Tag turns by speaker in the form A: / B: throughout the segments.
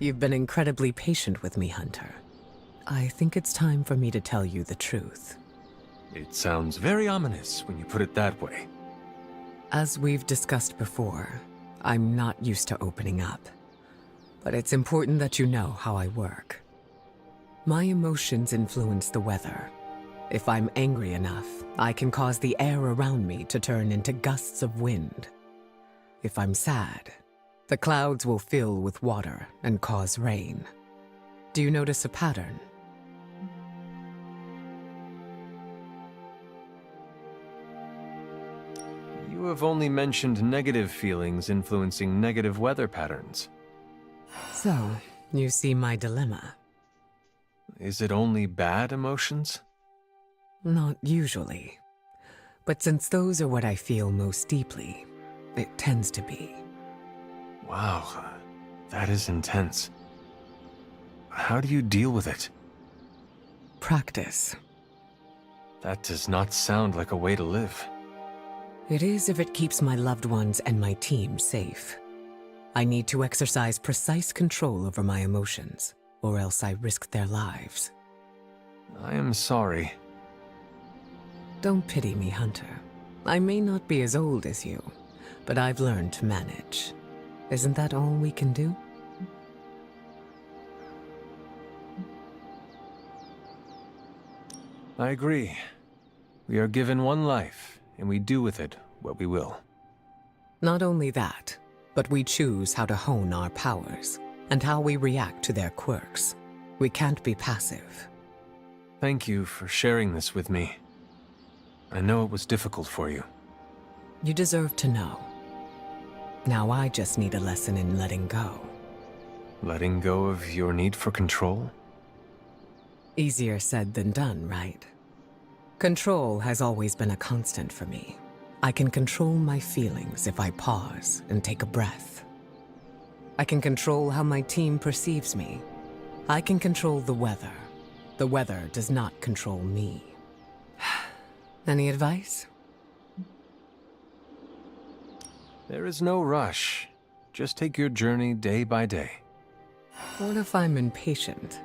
A: You've been incredibly patient with me, Hunter. I think it's time for me to tell you the truth.
B: It sounds very ominous when you put it that way.
A: As we've discussed before, I'm not used to opening up. But it's important that you know how I work. My emotions influence the weather. If I'm angry enough, I can cause the air around me to turn into gusts of wind. If I'm sad, the clouds will fill with water and cause rain. Do you notice a pattern?
B: You have only mentioned negative feelings influencing negative weather patterns.
A: So, you see my dilemma.
B: Is it only bad emotions?
A: Not usually. But since those are what I feel most deeply, it tends to be.
B: Wow, that is intense. How do you deal with it?
A: Practice.
B: That does not sound like a way to live.
A: It is if it keeps my loved ones and my team safe. I need to exercise precise control over my emotions, or else I risk their lives.
B: I am sorry.
A: Don't pity me, Hunter. I may not be as old as you, but I've learned to manage. Isn't that all we can do?
B: I agree. We are given one life, and we do with it what we will.
A: Not only that, but we choose how to hone our powers, and how we react to their quirks. We can't be passive.
B: Thank you for sharing this with me. I know it was difficult for you.
A: You deserve to know. Now I just need a lesson in letting go.
B: Letting go of your need for control?
A: Easier said than done, right? Control has always been a constant for me. I can control my feelings if I pause and take a breath. I can control how my team perceives me. I can control the weather. The weather does not control me. Any advice?
B: There is no rush. Just take your journey day by day.
A: What if I'm impatient?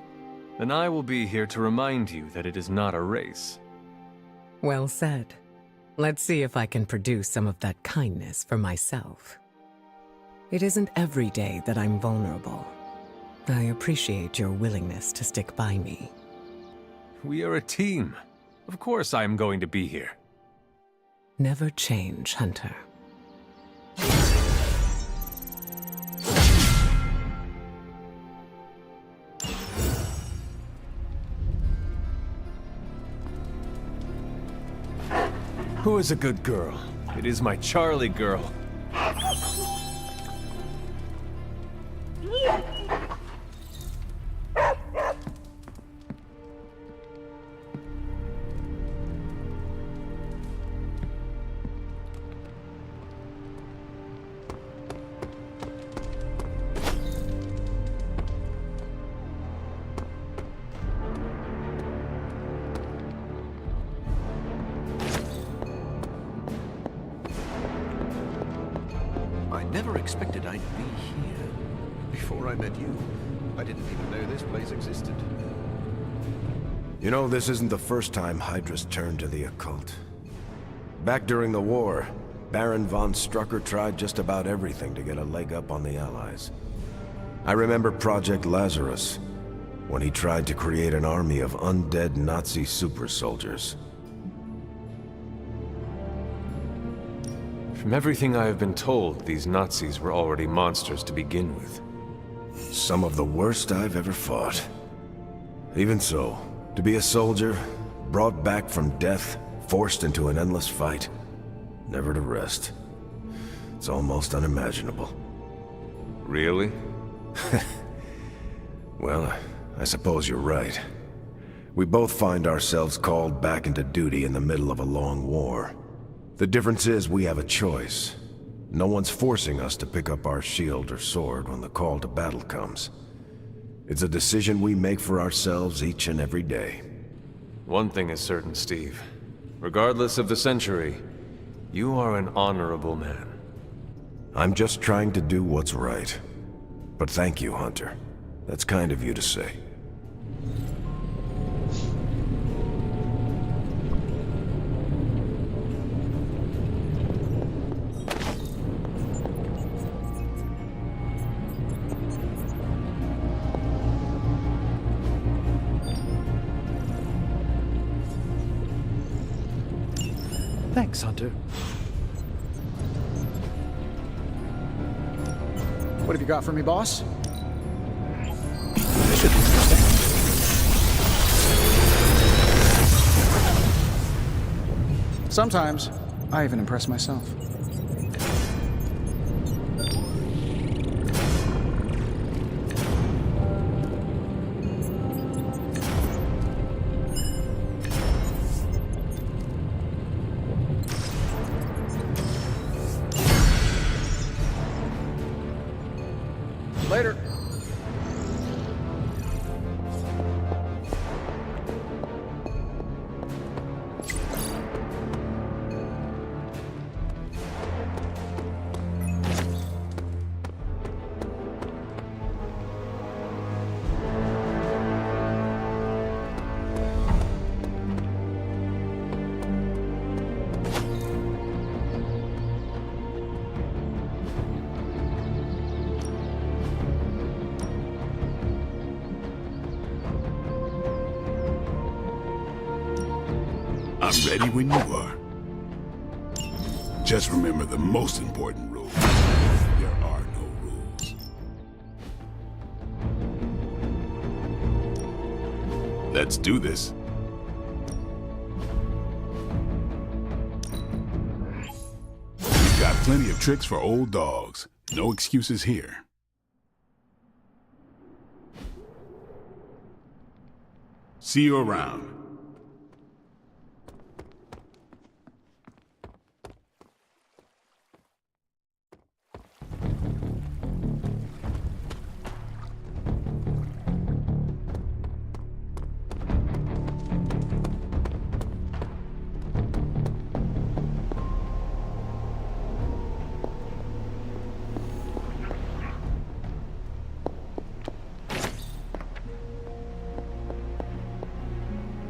B: Then I will be here to remind you that it is not a race.
A: Well said. Let's see if I can produce some of that kindness for myself. It isn't every day that I'm vulnerable. I appreciate your willingness to stick by me.
B: We are a team. Of course I am going to be here.
A: Never change, Hunter.
B: Who is a good girl? It is my Charlie girl.
C: I never expected I'd be here. Before I met you, I didn't even know this place existed.
D: You know, this isn't the first time Hydra's turned to the occult. Back during the war, Baron von Strucker tried just about everything to get a leg up on the Allies. I remember Project Lazarus, when he tried to create an army of undead Nazi super soldiers.
B: From everything I have been told, these Nazis were already monsters to begin with.
D: Some of the worst I've ever fought. Even so, to be a soldier, brought back from death, forced into an endless fight, never to rest. It's almost unimaginable.
B: Really?
D: Well, I suppose you're right. We both find ourselves called back into duty in the middle of a long war. The difference is we have a choice. No one's forcing us to pick up our shield or sword when the call to battle comes. It's a decision we make for ourselves each and every day.
B: One thing is certain, Steve. Regardless of the century, you are an honorable man.
D: I'm just trying to do what's right. But thank you, Hunter. That's kind of you to say.
E: Thanks, Hunter. What have you got for me, boss? This should be interesting. Sometimes, I even impress myself. Later.
F: I'm ready when you are. Just remember the most important rule. There are no rules. Let's do this. We've got plenty of tricks for old dogs. No excuses here. See you around.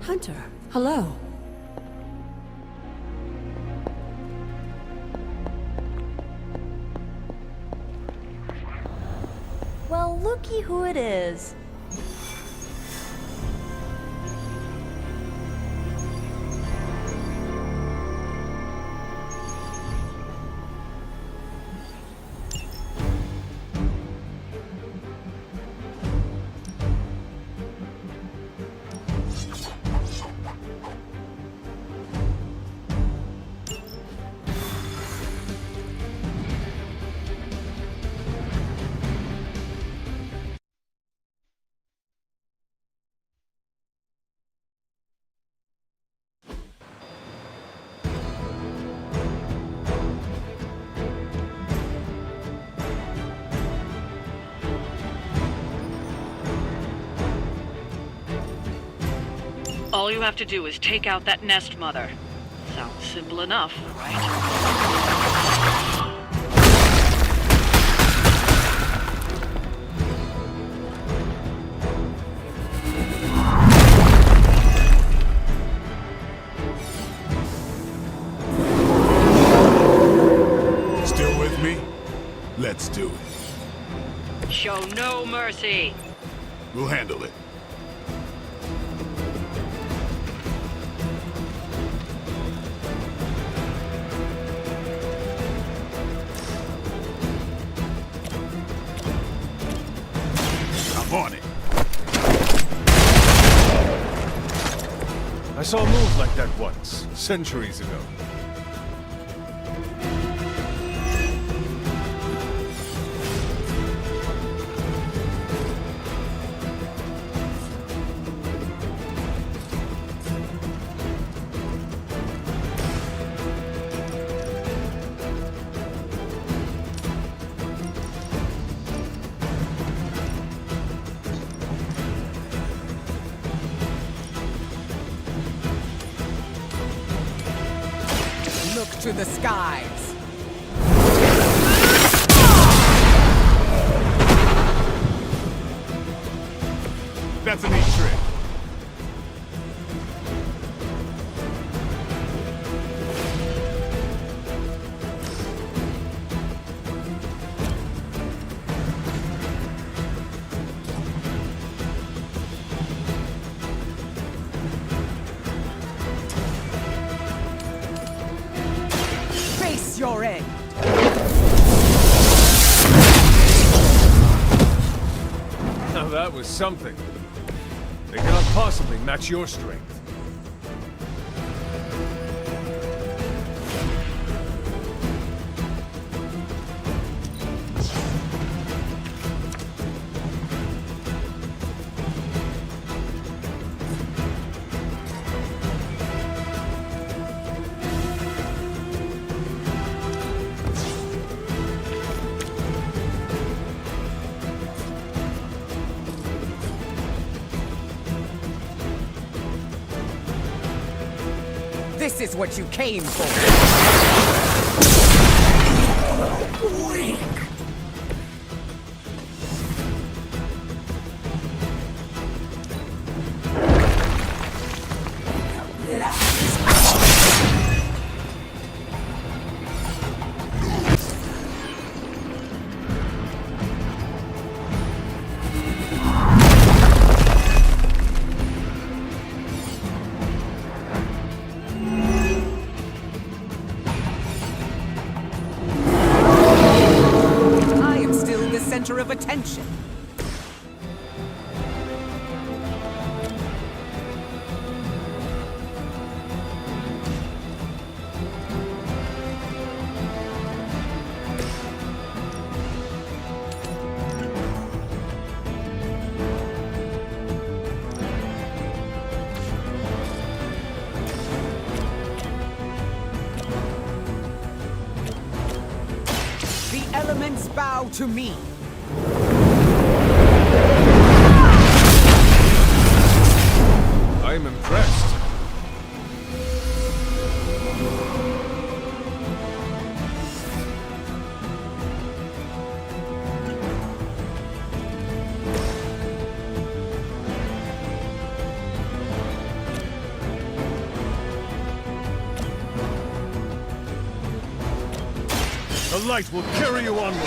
A: Hunter, hello.
G: Well, looky who it is.
H: All you have to do is take out that nest mother. Sounds simple enough, right?
F: Still with me? Let's do it.
H: Show no mercy.
F: We'll handle it. On it.
B: I saw a move like that once, centuries ago.
A: Look to the skies.
F: that's a neat trick.
A: Face your end!
B: Now that was something. They cannot possibly match your strength.
A: This is what you came for! Center of attention. The elements bow to me.
B: I'm impressed.
F: The light will carry you onward.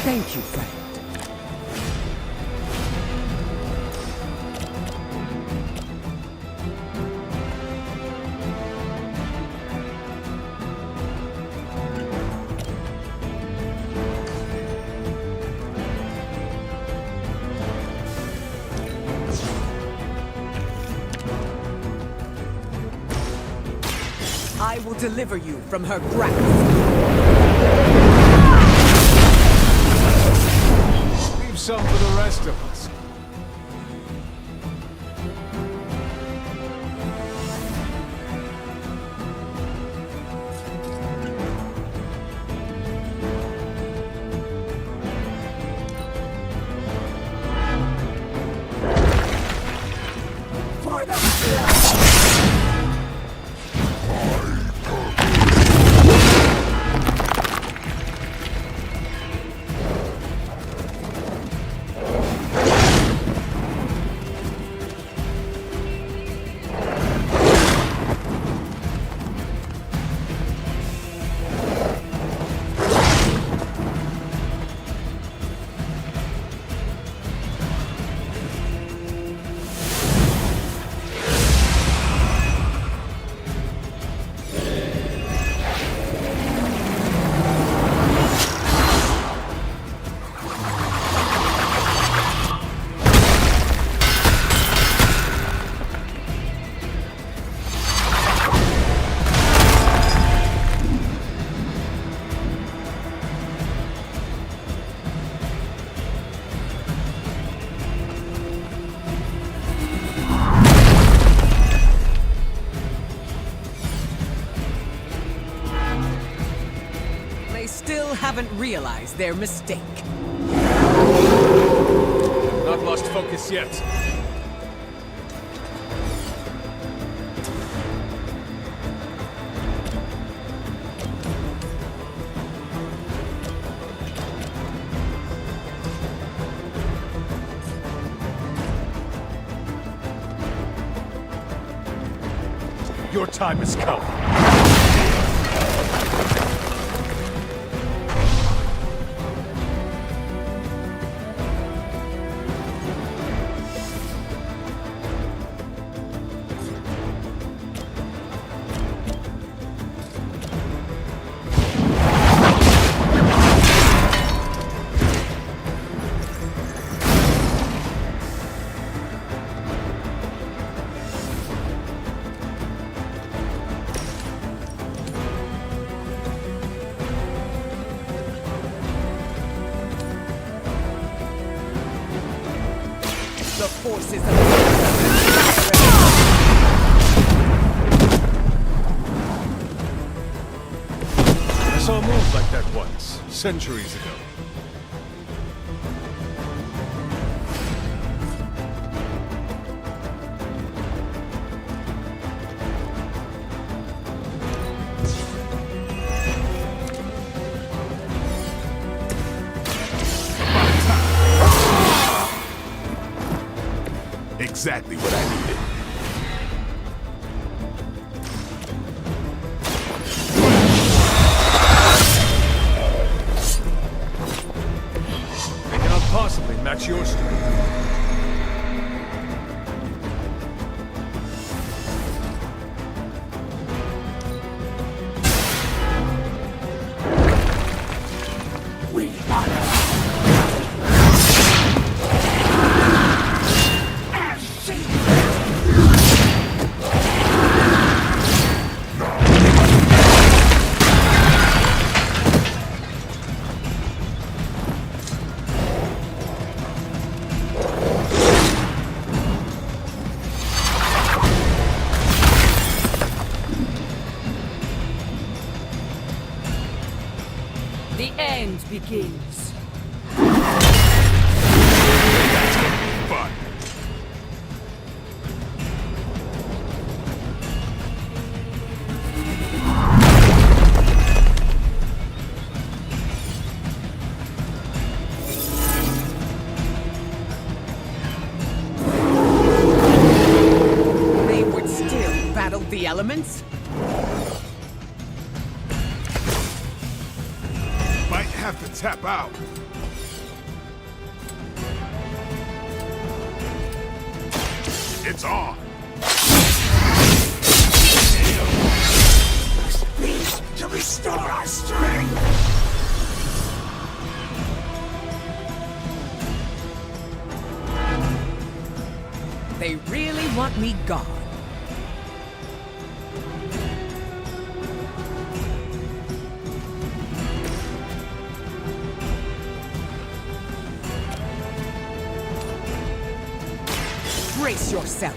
A: Thank you, friend. I will deliver you from her grasp.
B: Leave some for the rest of us.
A: Haven't realized their mistake.
B: Not lost focus yet.
I: Your time has come.
A: The forces of
I: I saw a move like that once, centuries ago.
F: Exactly what I needed.
I: They cannot possibly match your strength.
A: the end begins.
F: Fun.
A: They would still battle the elements?
F: Might have to tap out. It's on.
J: To restore our strength!
A: They really want me gone. Brace yourself.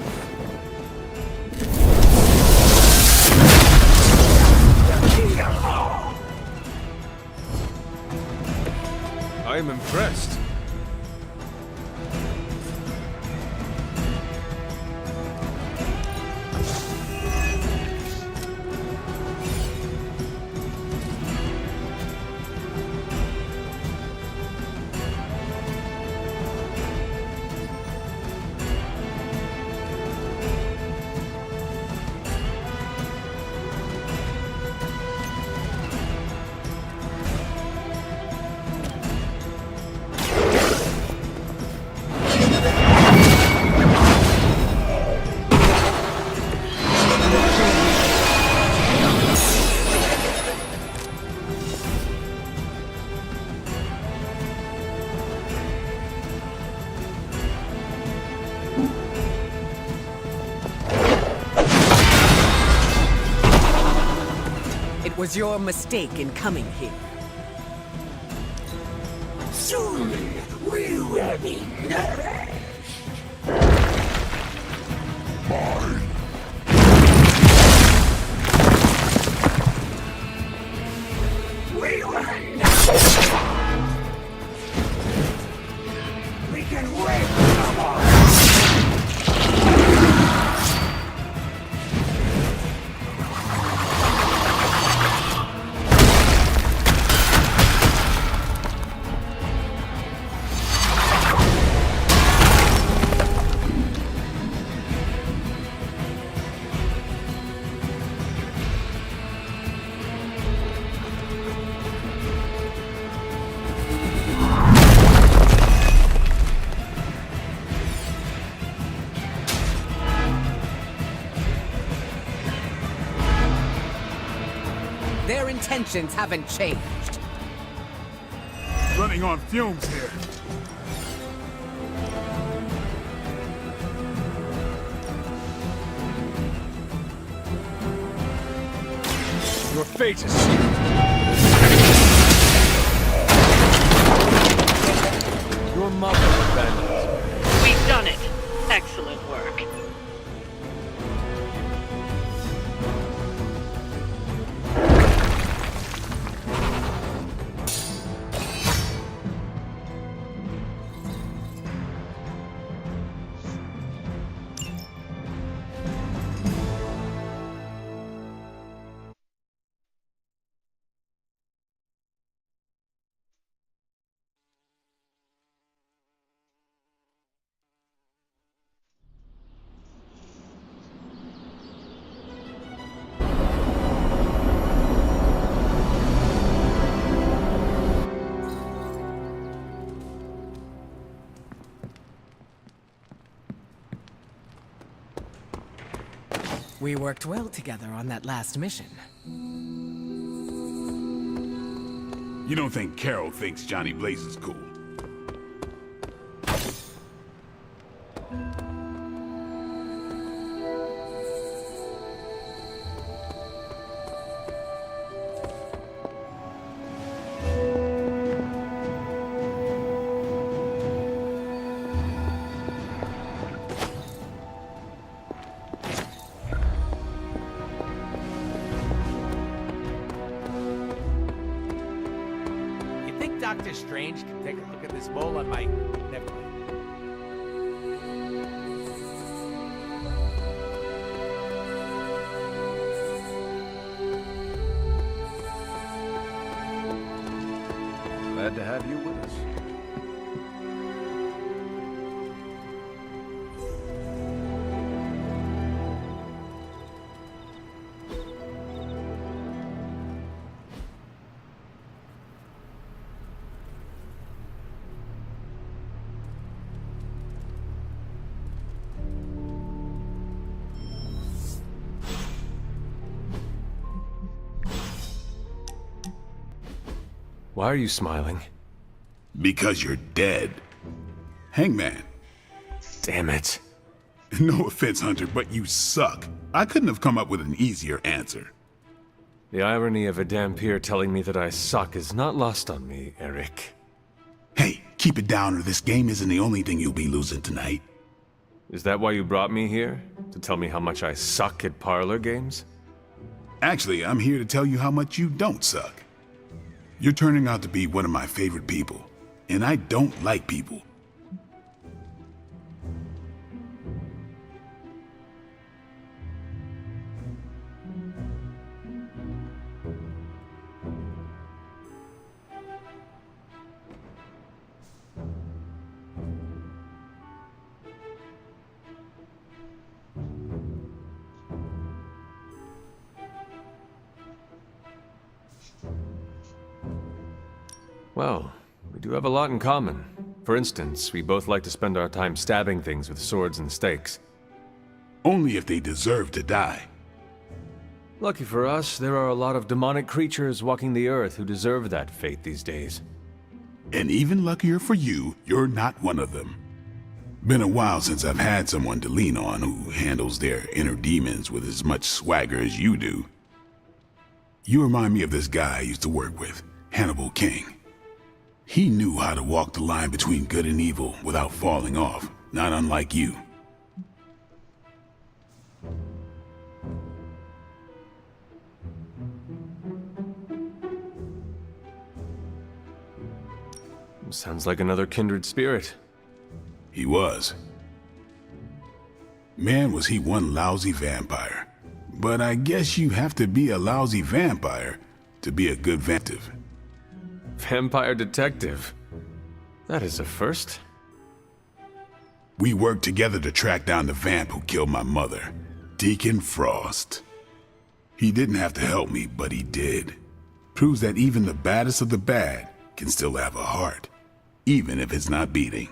I: I am impressed.
A: It was your mistake in coming here.
J: Soon we will be nourished. We will not. We can wait no more.
A: Their intentions haven't changed.
F: Running on fumes here.
I: Your fate is sealed. Your mother abandoned us.
H: We've done it. Excellent work.
A: We worked well together on that last mission.
F: You don't think Carol thinks Johnny Blaze is cool?
J: Doctor Strange can take a look at this mole on my... Never mind.
C: Glad to have you with us.
B: Why are you smiling?
F: Because you're dead. Hangman.
B: Damn it.
F: No offense, Hunter, but you suck. I couldn't have come up with an easier answer.
B: The irony of a Dampier telling me that I suck is not lost on me, Eric.
F: Hey, keep it down or this game isn't the only thing you'll be losing tonight.
B: Is that why you brought me here? To tell me how much I suck at parlor games?
F: Actually, I'm here to tell you how much you don't suck. You're turning out to be one of my favorite people, and I don't like people.
B: Well, we do have a lot in common. For instance, we both like to spend our time stabbing things with swords and stakes.
F: Only if they deserve to die.
B: Lucky for us, there are a lot of demonic creatures walking the earth who deserve that fate these days.
F: And even luckier for you, you're not one of them. Been a while since I've had someone to lean on who handles their inner demons with as much swagger as you do. You remind me of this guy I used to work with, Hannibal King. He knew how to walk the line between good and evil without falling off, not unlike you.
B: Sounds like another kindred spirit.
F: He was. Man, was he one lousy vampire. But I guess you have to be a lousy vampire to be a good detective.
B: Vampire detective? That is a first.
F: We worked together to track down the vamp who killed my mother, Deacon Frost. He didn't have to help me, but he did. Proves that even the baddest of the bad can still have a heart, even if it's not beating.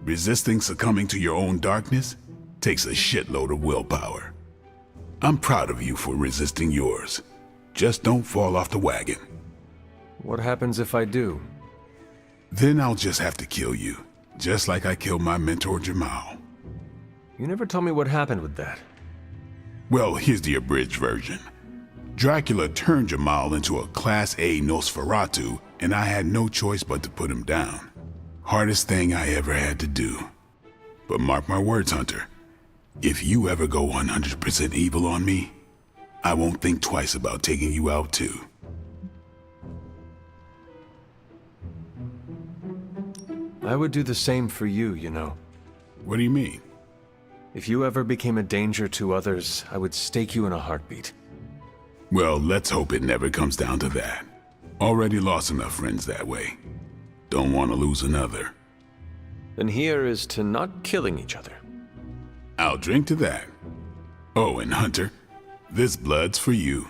F: Resisting succumbing to your own darkness takes a shitload of willpower. I'm proud of you for resisting yours. Just don't fall off the wagon.
B: What happens if I do?
F: Then I'll just have to kill you, just like I killed my mentor Jamal.
B: You never told me what happened with that.
F: Well, here's the abridged version. Dracula turned Jamal into a Class A Nosferatu, and I had no choice but to put him down. Hardest thing I ever had to do. But mark my words, Hunter. If you ever go 100% evil on me, I won't think twice about taking you out too.
B: I would do the same for you, you know.
F: What do you mean?
B: If you ever became a danger to others, I would stake you in a heartbeat.
F: Well, let's hope it never comes down to that. Already lost enough friends that way. Don't want to lose another.
B: Then here is to not killing each other.
F: I'll drink to that. Oh, and Hunter, this blood's for you.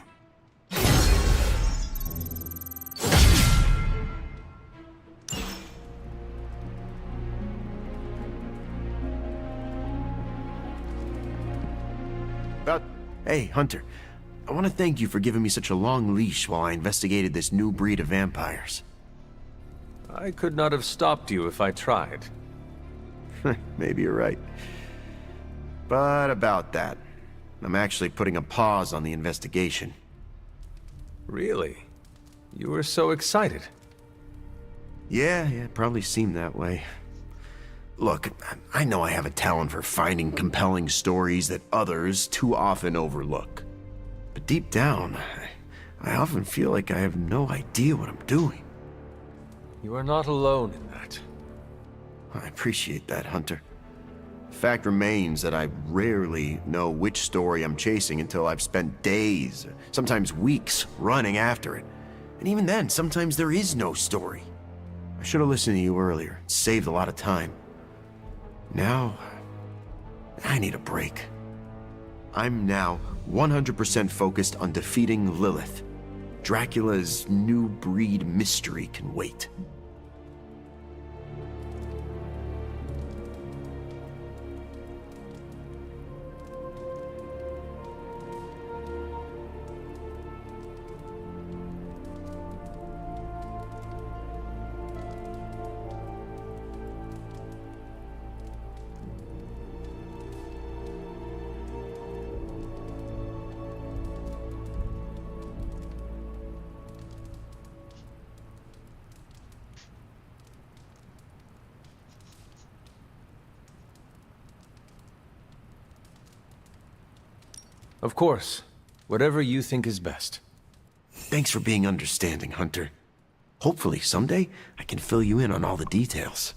K: Hey, Hunter. I want to thank you for giving me such a long leash while I investigated this new breed of vampires.
B: I could not have stopped you if I tried.
K: Maybe you're right. But about that, I'm actually putting a pause on the investigation.
B: Really? You were so excited.
K: Yeah, it probably seemed that way. Look, I know I have a talent for finding compelling stories that others too often overlook. But deep down, I often feel like I have no idea what I'm doing.
B: You are not alone in that.
K: I appreciate that, Hunter. Fact remains that I rarely know which story I'm chasing until I've spent days, sometimes weeks, running after it. And even then, sometimes there is no story. I should have listened to you earlier. It saved a lot of time. Now, I need a break. I'm now 100% focused on defeating Lilith. Dracula's new breed mystery can wait.
B: Of course. Whatever you think is best.
K: Thanks for being understanding, Hunter. Hopefully, someday, I can fill you in on all the details.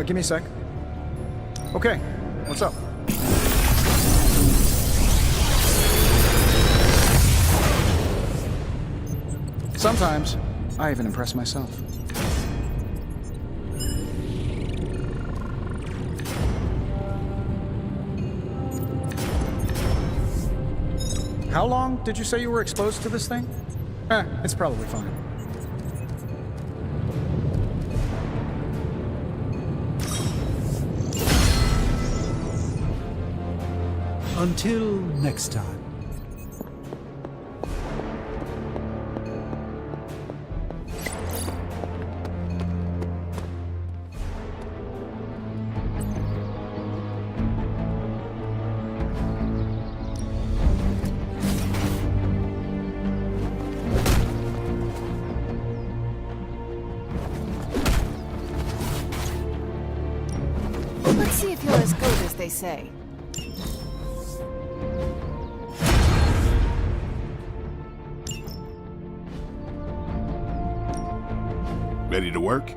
E: Give me a sec. Okay, what's up? Sometimes, I even impress myself. How long did you say you were exposed to this thing? It's probably fine.
L: Until next time.
M: Let's see if you're as good as they say.
F: Ready to work?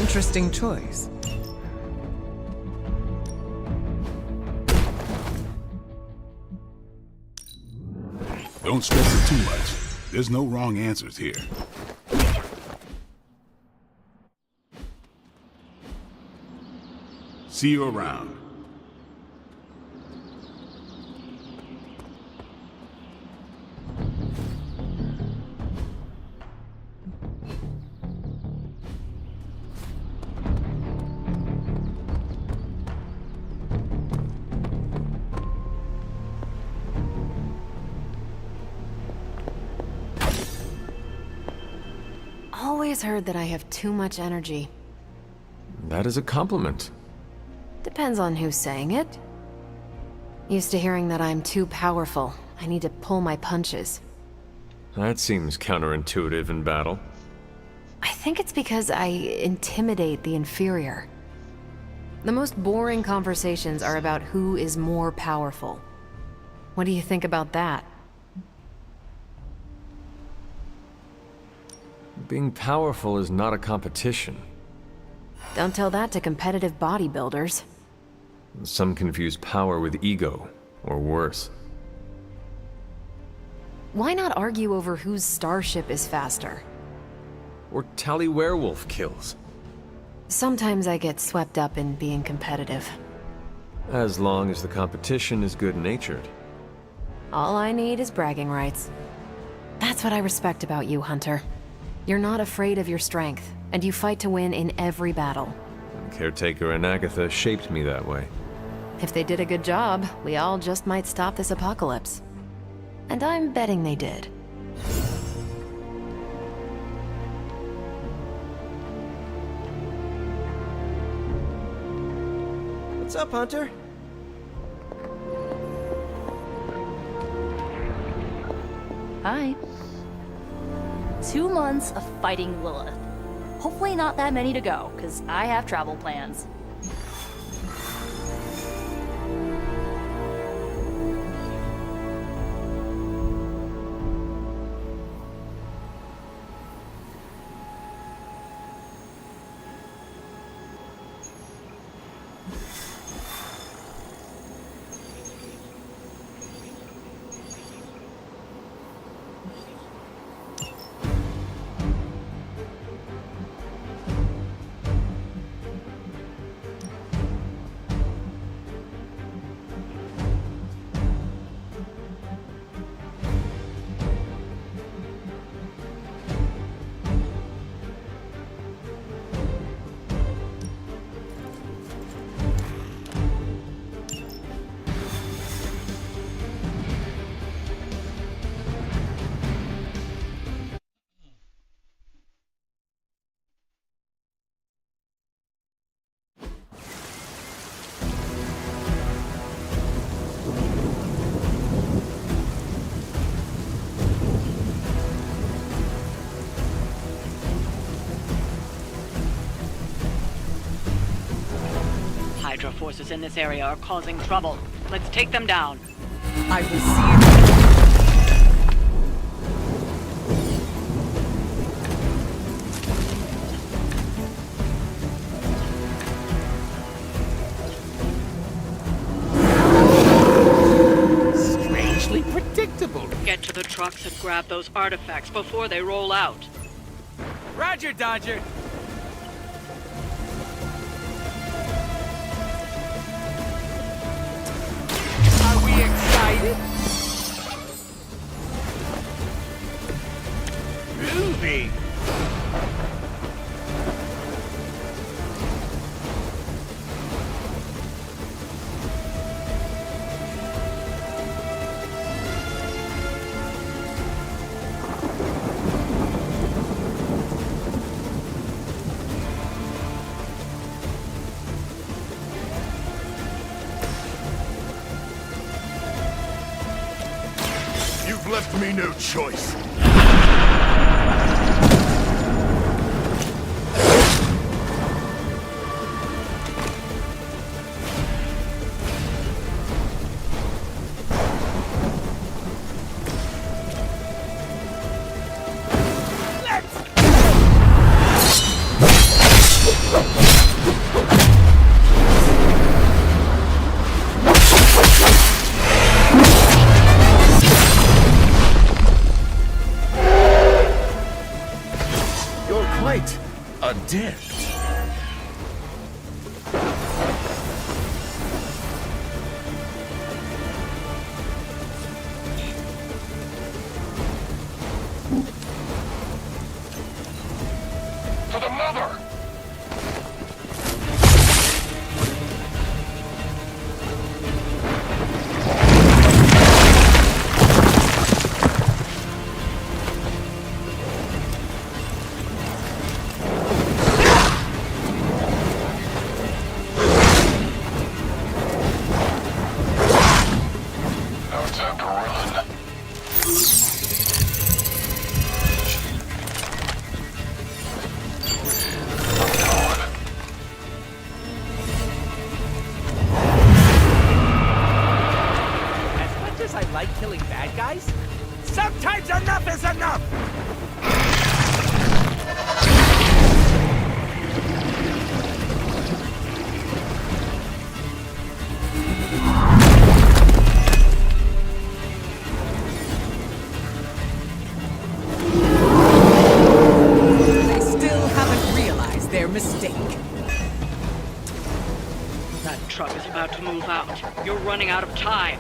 A: interesting choice.
F: Don't stress it too much. There's no wrong answers here. See you around.
M: Always heard that I have too much energy.
B: That is a compliment.
M: Depends on who's saying it. Used to hearing that I'm too powerful. I need to pull my punches.
B: That seems counterintuitive in battle.
M: I think it's because I intimidate the inferior. The most boring conversations are about who is more powerful. What do you think about that?
B: Being powerful is not a competition.
M: Don't tell that to competitive bodybuilders.
B: Some confuse power with ego, or worse.
M: Why not argue over whose starship is faster?
B: Or tally werewolf kills.
M: Sometimes I get swept up in being competitive.
B: As long as the competition is good-natured.
M: All I need is bragging rights. That's what I respect about you, Hunter. You're not afraid of your strength, and you fight to win in every battle.
B: Caretaker and Agatha shaped me that way.
M: If they did a good job, we all just might stop this apocalypse. And I'm betting they did.
N: What's up, Hunter?
G: Hi. 2 months of fighting Lilith. Hopefully not that many to go, because I have travel plans.
H: Hydra forces in this area are causing trouble. Let's take them down.
A: I will see you.
J: Strangely predictable.
H: Get to the trucks and grab those artifacts before they roll out.
J: Roger, Dodger. Are we excited? Groovy.
K: You've left me no choice.
C: quite adept.
I: For the mother! No time to run.
J: As much as I like killing bad guys, sometimes enough is enough!
A: They still haven't realized their mistake.
H: That truck is about to move out. You're running out of time.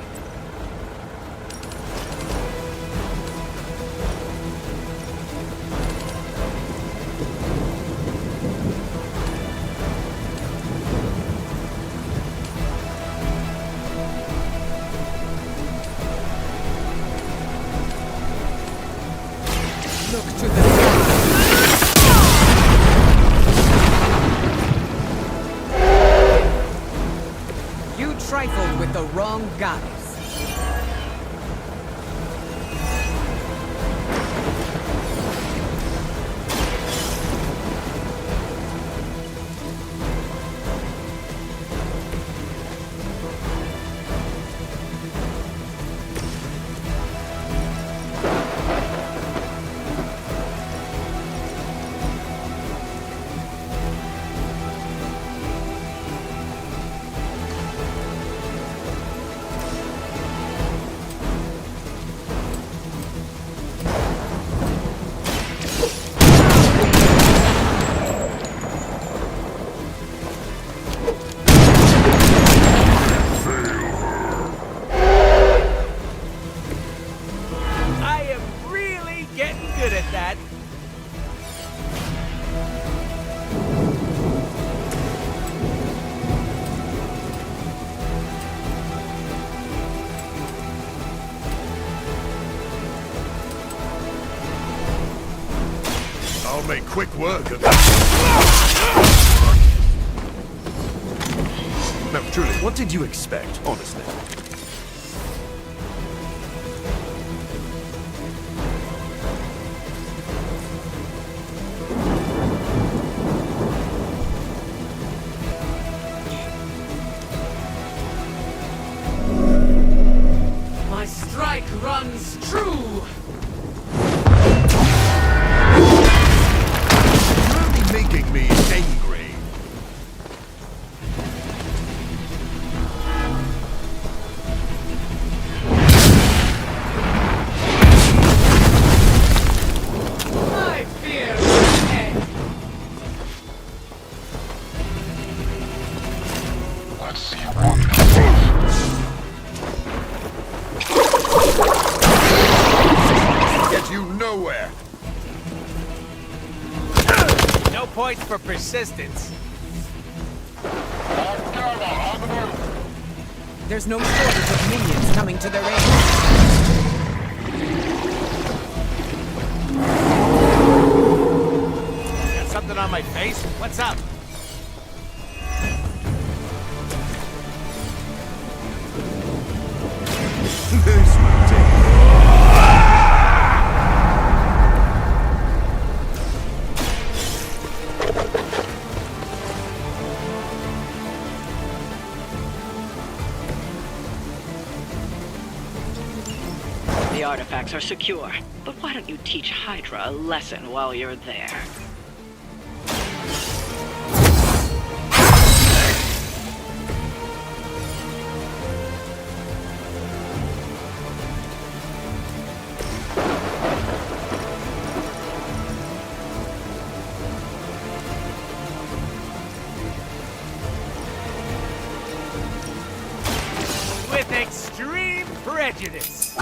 A: Look to the sky. You trifled with the wrong guys.
J: I am really getting good at that.
C: I'll make quick work of that. No, truly, what did you expect, honestly?
A: My strike runs true.
C: You're only making me angry.
A: I fear the end.
I: Let's see what
C: Get you nowhere.
J: No points for persistence.
A: There's no shortage of minions coming to their aid.
J: Got something on my face? What's up?
C: This will take.
H: The artifacts are secure, but why don't you teach Hydra a lesson while you're there?
J: prejudice.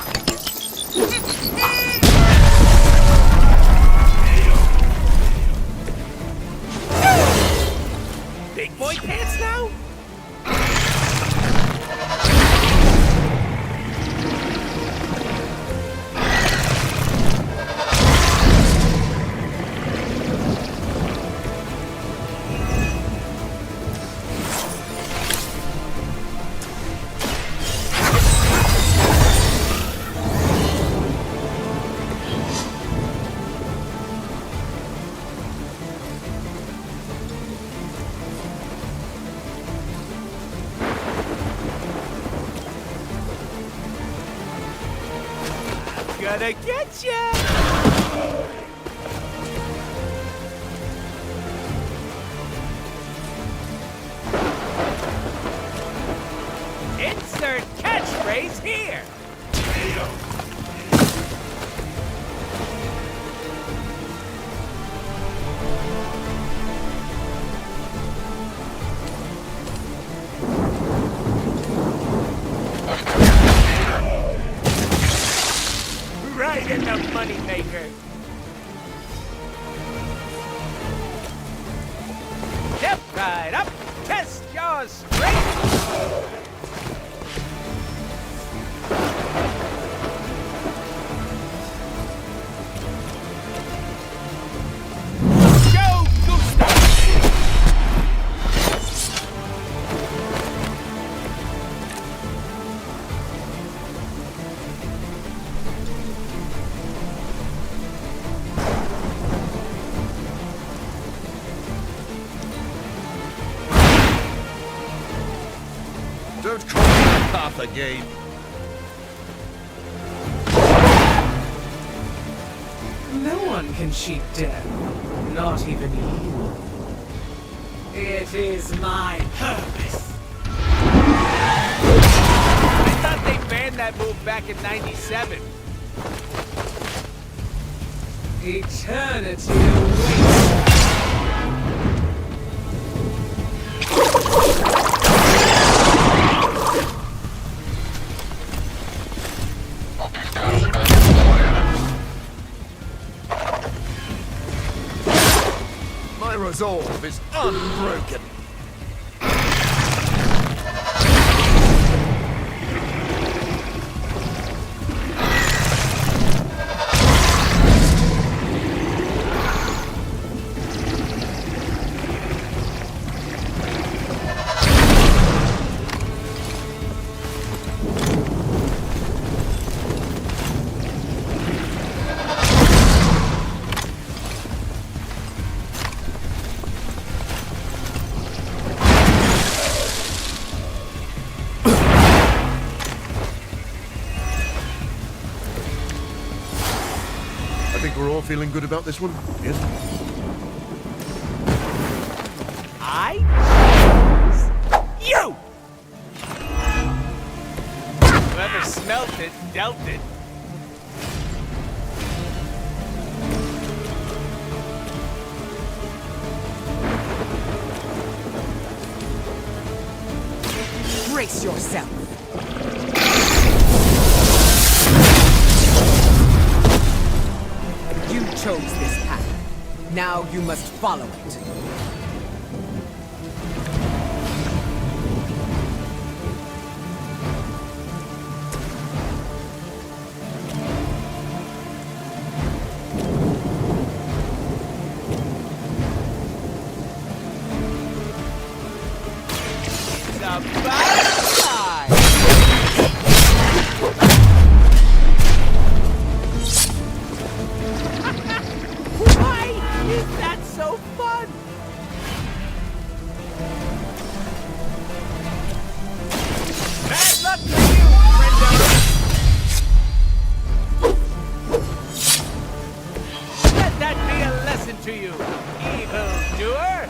J: Big boy pants now? Gonna get ya! Insert catchphrase here! Right in the moneymaker. Step right up, test your strength. Go, Gustav!
C: Don't cross my path again.
O: No one can cheat death, not even you. It is my purpose.
J: I thought they banned that move back in '97.
O: Eternity awaits.
C: My resolve is unbroken. I think we're all feeling good about this one. Yes?
J: I choose you! Whoever smelt it, dealt it.
A: Brace yourself. You chose this path. Now you must follow it.
J: It's about time! Why is that so fun? Bad luck to you, friendo! Let that be a lesson to you, evil doer!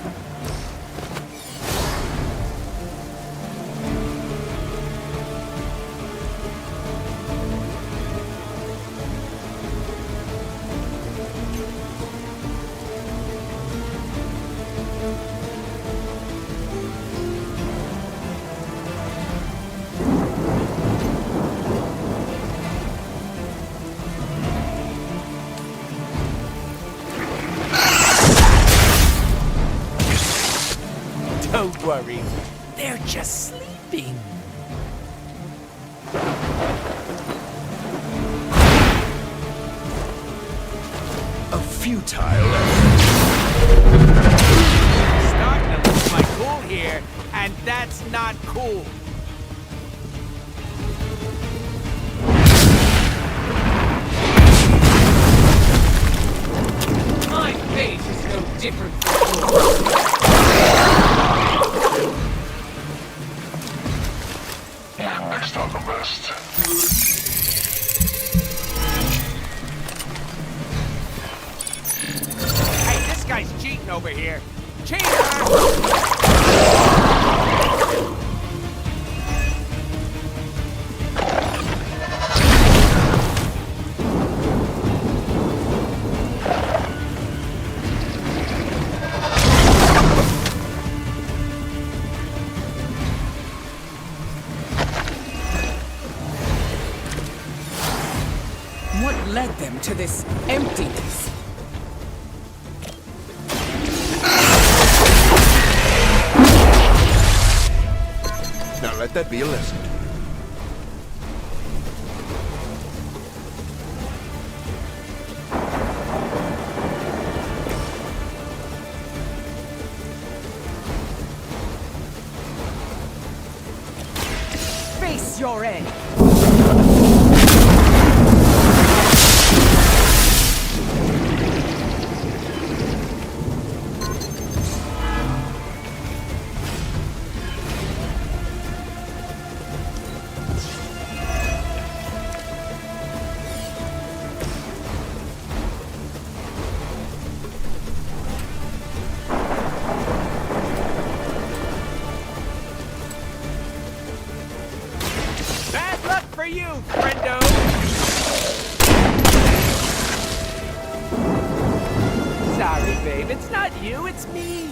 J: worry. They're just sleeping.
C: A futile
J: Starting to lose my cool here, and that's not cool.
O: My fate is no different from yours.
F: Next on the list.
J: Hey, this guy's cheating over here. Cheater!
O: What led them to this emptiness?
C: Now let that be a lesson.
O: Face your end!
J: Bad luck for you, friendo! Sorry, babe. It's not you, it's me.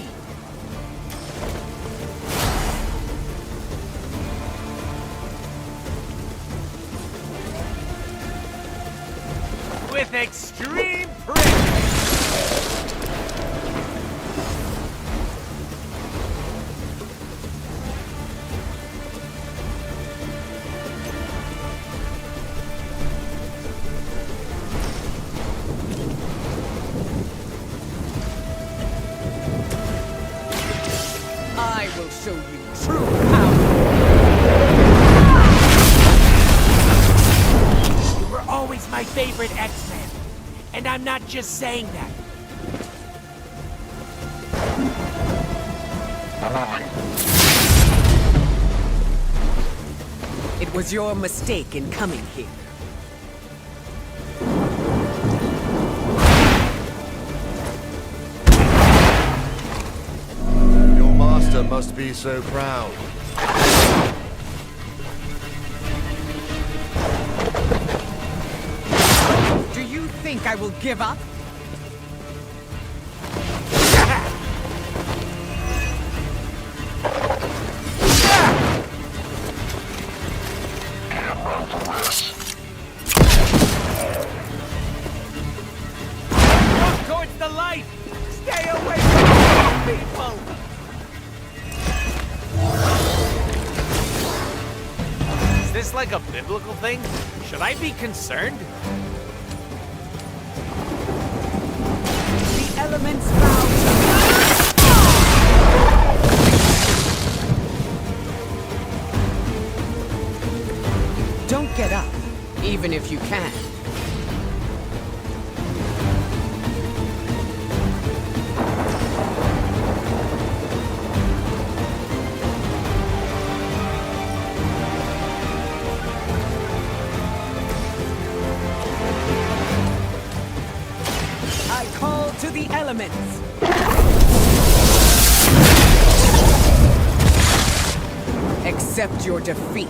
J: With extreme prick!
O: I will show you true power!
J: You were always my favorite X-Men. And I'm not just saying that.
O: It was your mistake in coming here.
C: Your master must be so proud.
O: Do you think I will give up?
J: Look towards the light! Stay away from these people! Is this like a biblical thing? Should I be concerned?
O: The elements bow to me! Don't get up, even if you can. I call to the elements. Accept your defeat.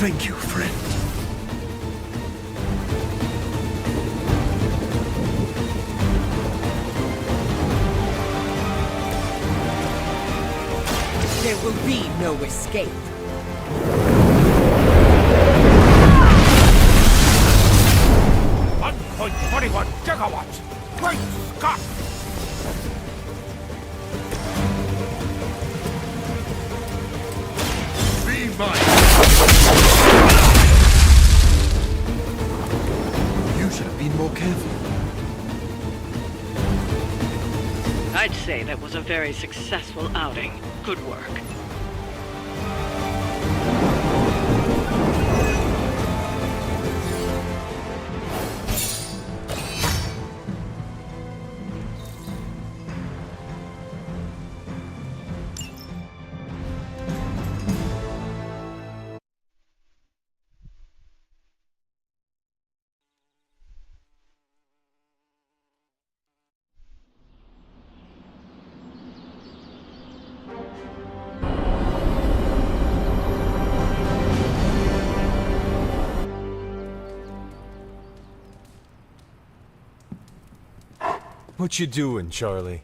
C: Thank you, friend.
O: There will be no escape.
J: megawatts! Great Scott!
C: Be mine! You should have been more careful.
H: I'd say that was a very successful outing. Good work.
I: What you doing, Charlie?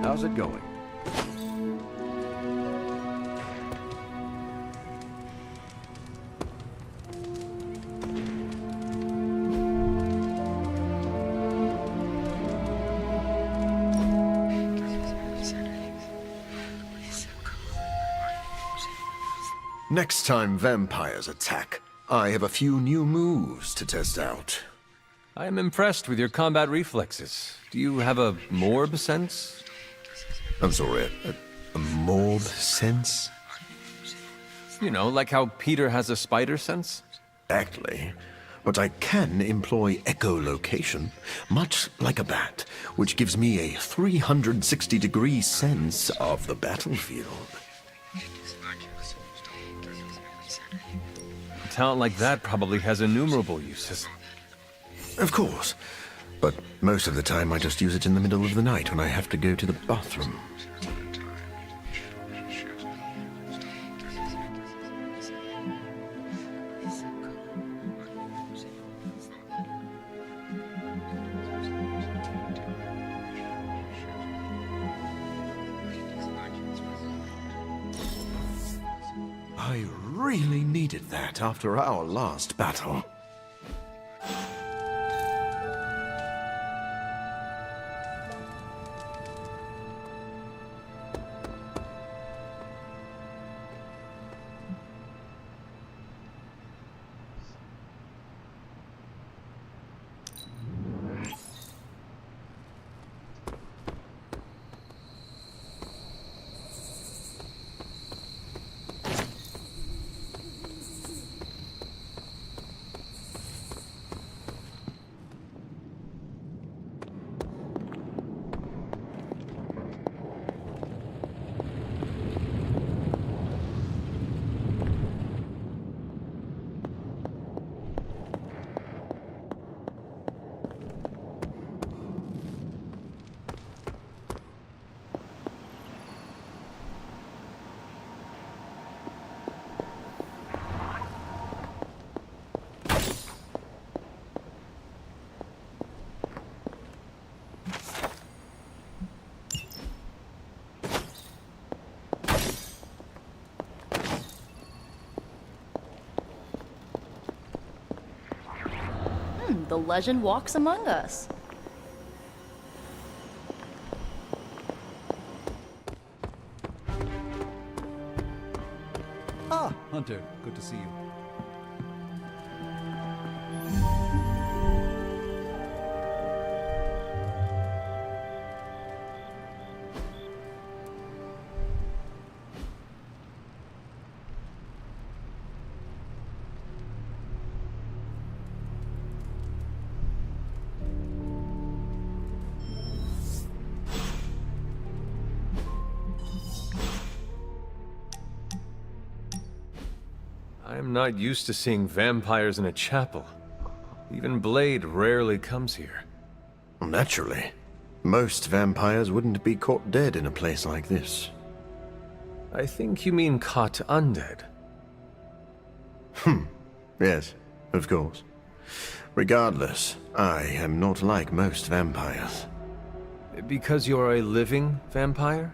C: How's it going?
K: Next time vampires attack, I have a few new moves to test out.
B: I am impressed with your combat reflexes. Do you have a morb sense?
K: I'm sorry, a morb sense?
B: You know, like how Peter has a spider sense?
K: Exactly. But I can employ echolocation, much like a bat, which gives me a 360-degree sense of the battlefield.
B: A talent like that probably has innumerable uses.
K: Of course. But most of the time I just use it in the middle of the night when I have to go to the bathroom. I really needed that after our last battle.
G: The legend walks among us.
L: Ah, Hunter, good to see you.
B: I'm not used to seeing vampires in a chapel. Even Blade rarely comes here.
K: Naturally. Most vampires wouldn't be caught dead in a place like this.
B: I think you mean caught undead.
K: Yes, of course. Regardless, I am not like most vampires.
B: Because you're a living vampire?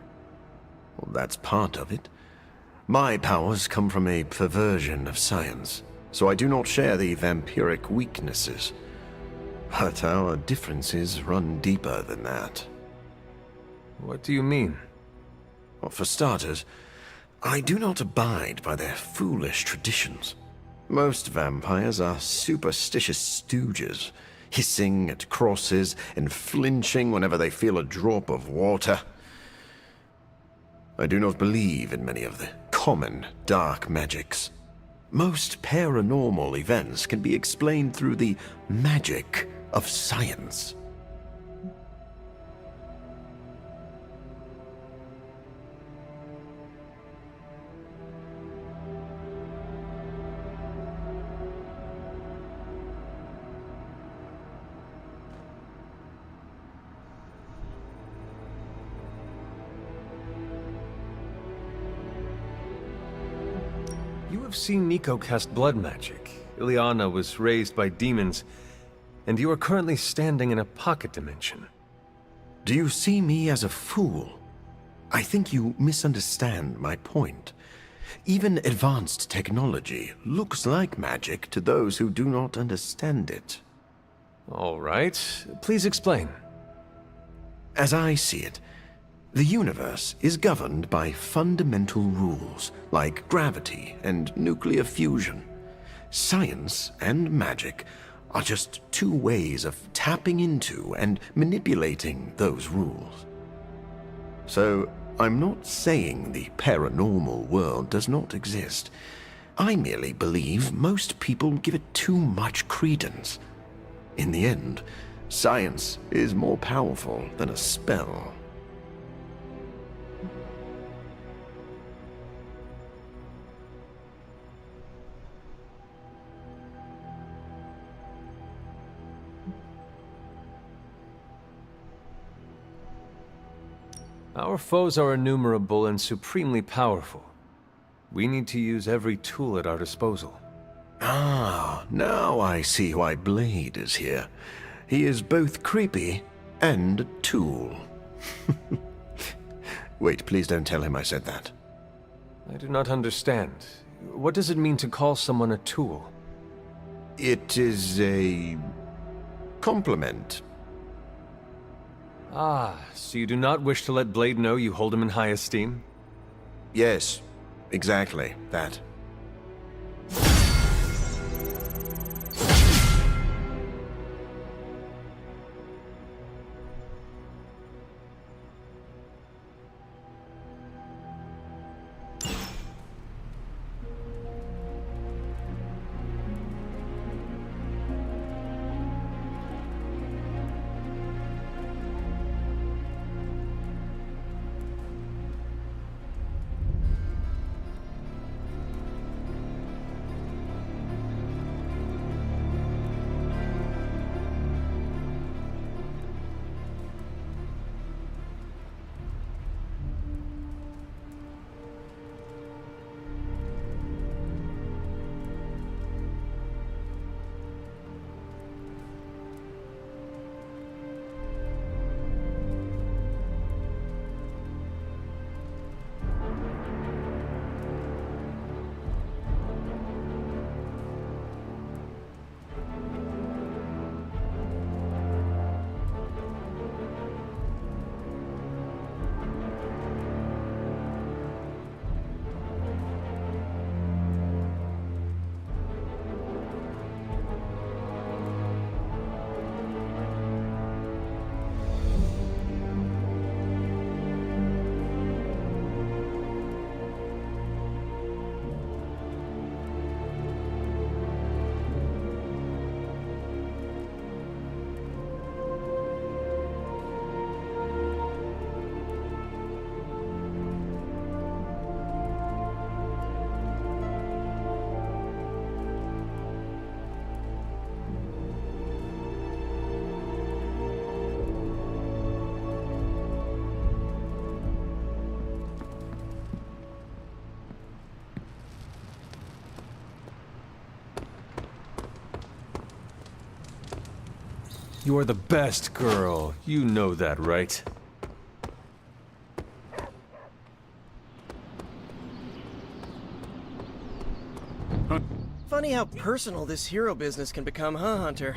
K: Well, that's part of it. My powers come from a perversion of science, so I do not share the vampiric weaknesses. But our differences run deeper than that.
B: What do you mean?
K: Well, for starters, I do not abide by their foolish traditions. Most vampires are superstitious stooges, hissing at crosses and flinching whenever they feel a drop of water. I do not believe in many of the common dark magics. Most paranormal events can be explained through the magic of science.
B: You have seen Nico cast blood magic. Ileana was raised by demons, and you are currently standing in a pocket dimension.
K: Do you see me as a fool? I think you misunderstand my point. Even advanced technology looks like magic to those who do not understand it.
B: All right. Please explain.
K: As I see it, the universe is governed by fundamental rules like gravity and nuclear fusion. Science and magic are just two ways of tapping into and manipulating those rules. So, I'm not saying the paranormal world does not exist. I merely believe most people give it too much credence. In the end, science is more powerful than a spell.
B: Our foes are innumerable and supremely powerful. We need to use every tool at our disposal.
K: Ah, now I see why Blade is here. He is both creepy and a tool. Wait, please don't tell him I said that.
B: I do not understand. What does it mean to call someone a tool?
K: It is a compliment.
B: Ah, so you do not wish to let Blade know you hold him in high esteem?
K: Yes, exactly that.
B: You're the best girl. You know that, right?
N: Funny how personal this hero business can become, huh, Hunter?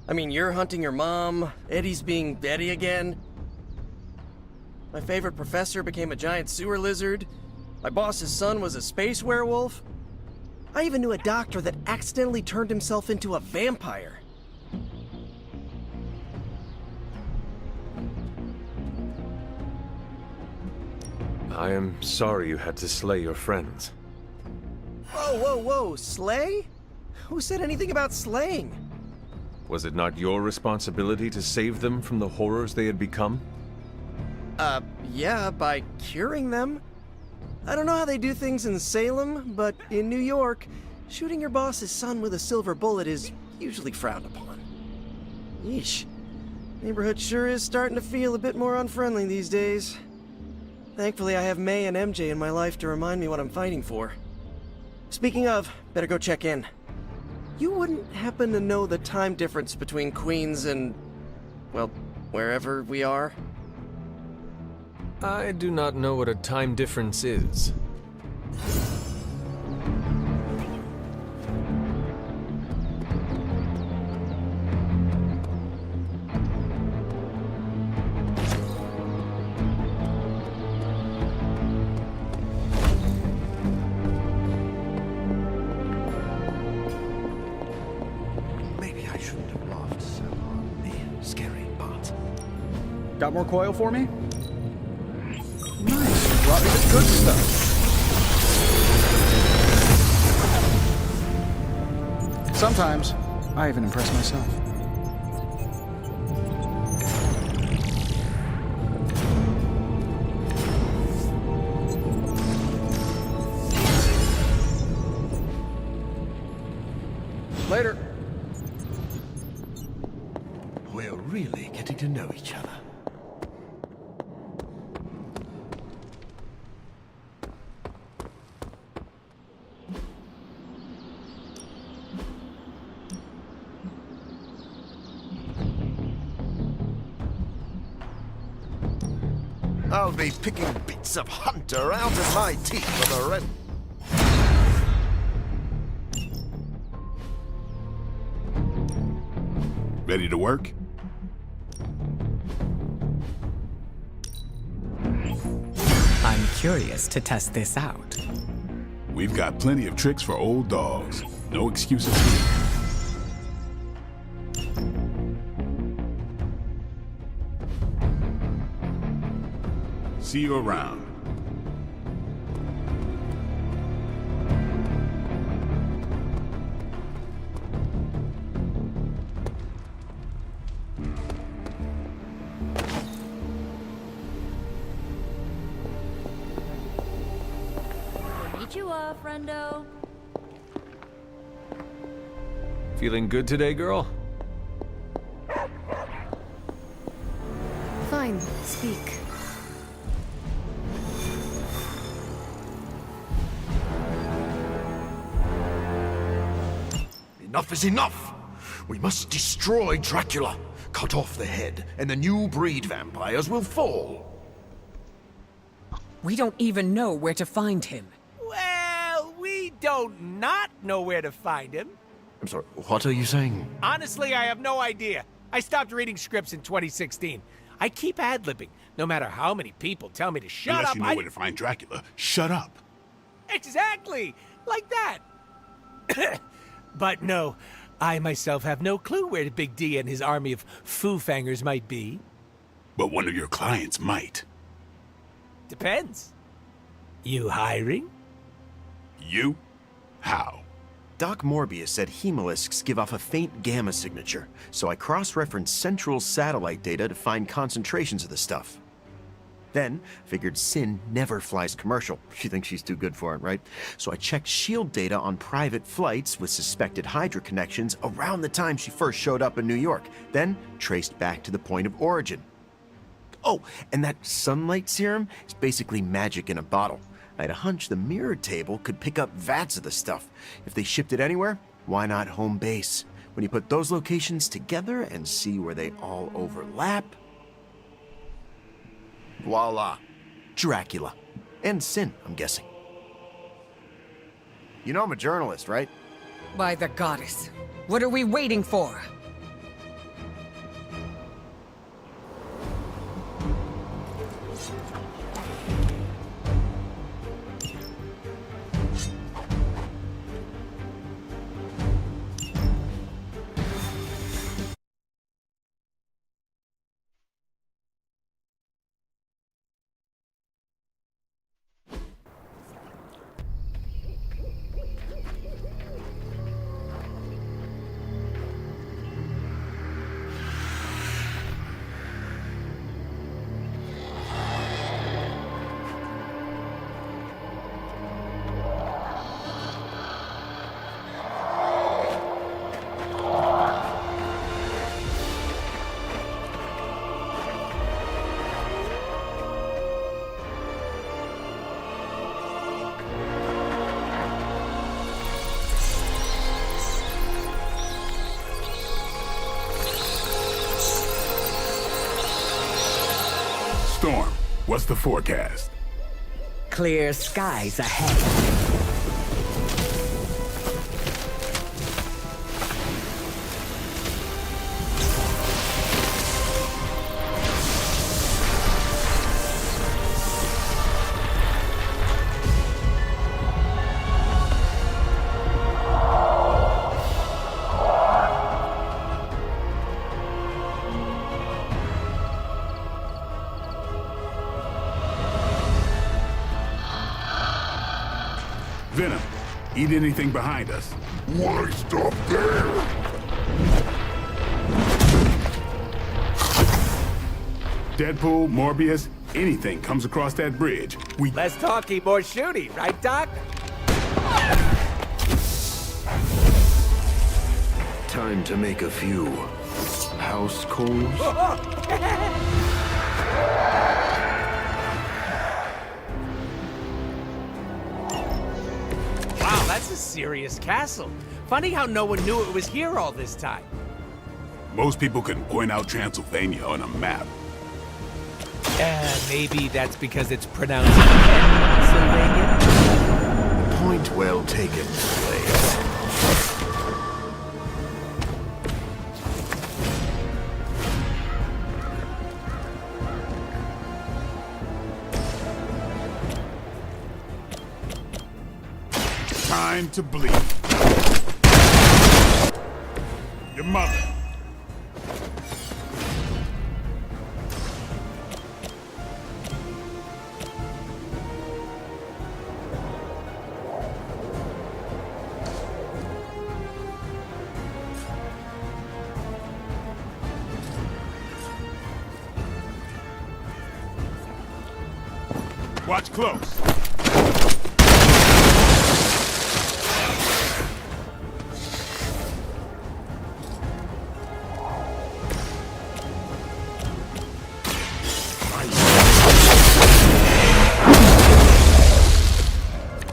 N: I mean, you're hunting your mom, Eddie's being Eddie again. My favorite professor became a giant sewer lizard. My boss's son was a space werewolf. I even knew a doctor that accidentally turned himself into a vampire.
B: I am sorry you had to slay your friends.
N: Whoa, whoa, whoa, slay? Who said anything about slaying?
B: Was it not your responsibility to save them from the horrors they had become?
N: Yeah, by curing them. I don't know how they do things in Salem, but in New York, shooting your boss's son with a silver bullet is usually frowned upon. Yeesh. Neighborhood sure is starting to feel a bit more unfriendly these days. Thankfully, I have May and MJ in my life to remind me what I'm fighting for. Speaking of, better go check in. You wouldn't happen to know the time difference between Queens and, well, wherever we are?
B: I do not know what a time difference is.
C: Maybe I shouldn't have laughed so hard. The scary part.
E: Got more coil for me? Nice, you brought me the good stuff. Sometimes, I even impress myself. Later.
C: We're really getting to know each other. I'll be picking bits of Hunter out of my teeth for the rest.
F: Ready to work?
A: I'm curious to test this out.
F: We've got plenty of tricks for old dogs. No excuses here. See you around.
G: Konnichiwa, friendo.
B: Feeling good today, girl?
M: Fine, speak.
C: Enough is enough! We must destroy Dracula, cut off the head, and the new breed vampires will fall.
A: We don't even know where to find him.
J: Well, we don't not know where to find him.
K: I'm sorry, what are you saying?
J: Honestly, I have no idea. I stopped reading scripts in 2016. I keep ad-libbing, no matter how many people tell me to shut
F: Unless
J: up.
F: you know where to find Dracula, shut up.
J: Exactly! Like that! But no, I myself have no clue where the Big D and his army of foo-fangers might be.
F: But one of your clients might.
J: Depends. You hiring?
F: You? How?
K: Doc Morbius said hemolisks give off a faint gamma signature, so I cross-referenced Central satellite data to find concentrations of the stuff. Then, figured Sin never flies commercial. She thinks she's too good for it, right? So I checked SHIELD data on private flights with suspected Hydra connections around the time she first showed up in New York, then traced back to the point of origin. Oh, and that sunlight serum is basically magic in a bottle. I had a hunch the mirror table could pick up vats of the stuff. If they shipped it anywhere, why not home base? When you put those locations together and see where they all overlap, voila, Dracula. And Sin, I'm guessing. You know I'm a journalist, right?
A: By the goddess. What are we waiting for?
F: Storm, what's the forecast?
A: Clear skies ahead.
F: Venom, eat anything behind us.
C: Why stop there?
F: Deadpool, Morbius, anything comes across that bridge.
J: Less talking, more shooting, right, Doc?
D: Time to make a few house calls.
J: Wow, that's a serious castle. Funny how no one knew it was here all this time.
F: Most people couldn't point out Transylvania on a map.
J: Maybe that's because it's pronounced Pennsylvania?
K: Point well taken, Slade.
F: Time to bleed. Your mother. Watch close.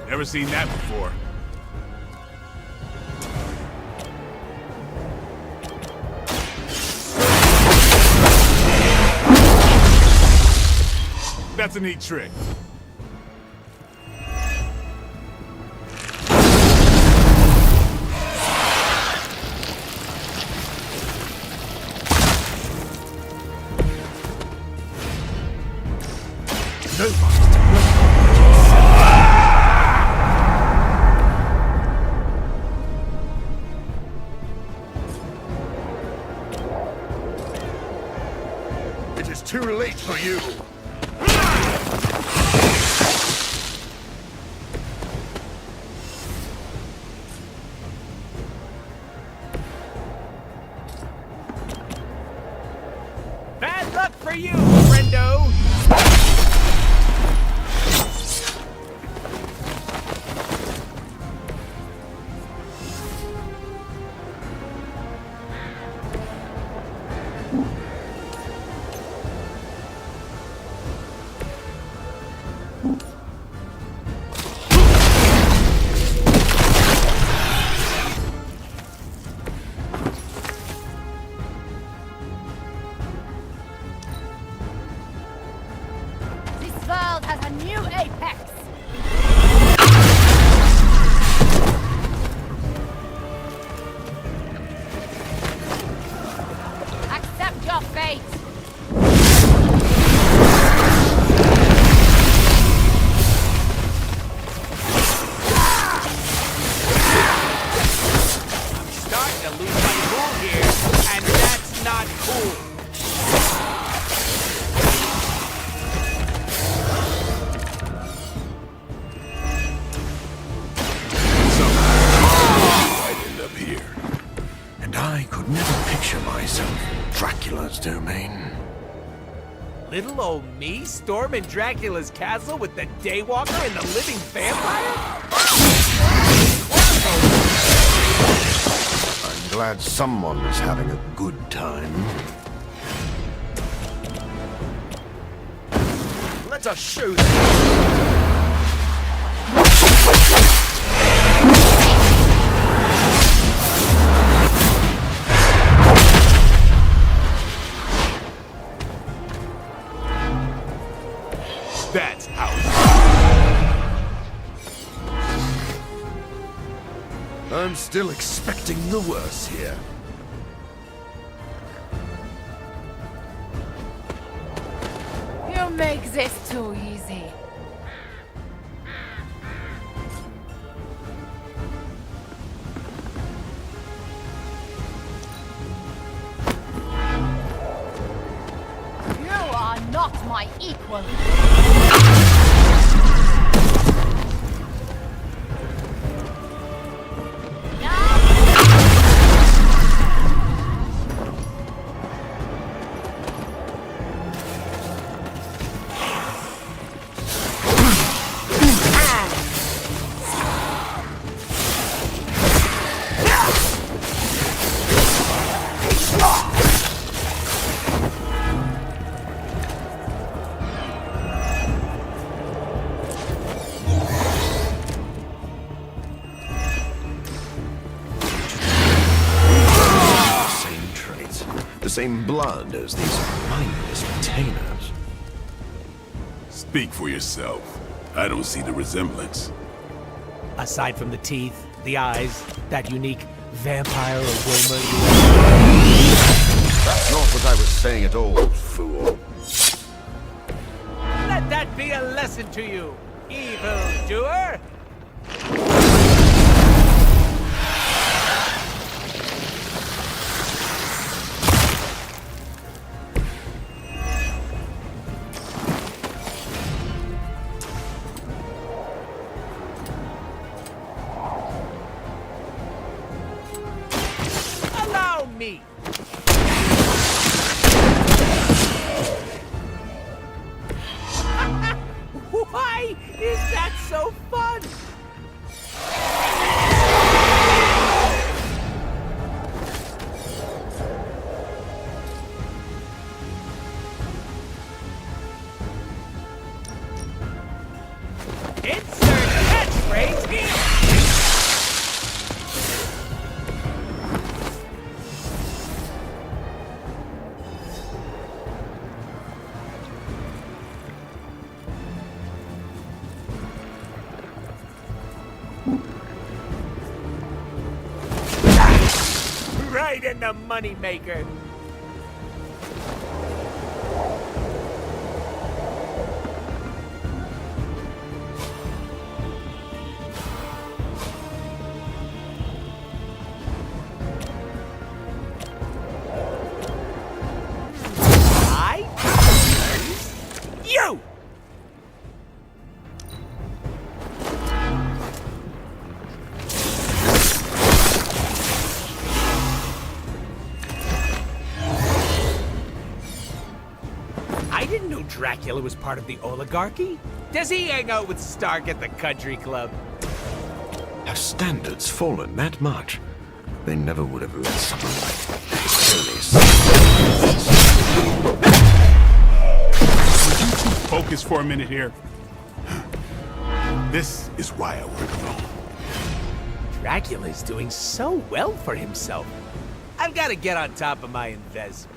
F: Never seen that before. That's a neat trick.
C: It is too late for you.
J: Bad luck for you, friendo!
K: Dracula's domain.
J: Little old me storming Dracula's castle with the Daywalker and the living vampire?
K: I'm glad someone is having a good time.
J: Let us show
F: That's how.
C: I'm still expecting the worst here.
M: You make this too easy.
G: You are not my equal.
K: The same blood as these mindless retainers.
F: Speak for yourself. I don't see the resemblance.
J: Aside from the teeth, the eyes, that unique vampire aroma.
K: That's not what I was saying at all, fool.
J: Let that be a lesson to you, evildoer! Allow me! Why is that so fun? Insert catchphrase here! Right in the moneymaker. You! I didn't know Dracula was part of the oligarchy. Does he hang out with Stark at the country club?
K: Have standards fallen that much? They never would have let someone like
F: Focus for a minute here. This is why I work alone.
J: Dracula's doing so well for himself. I've got to get on top of my investments.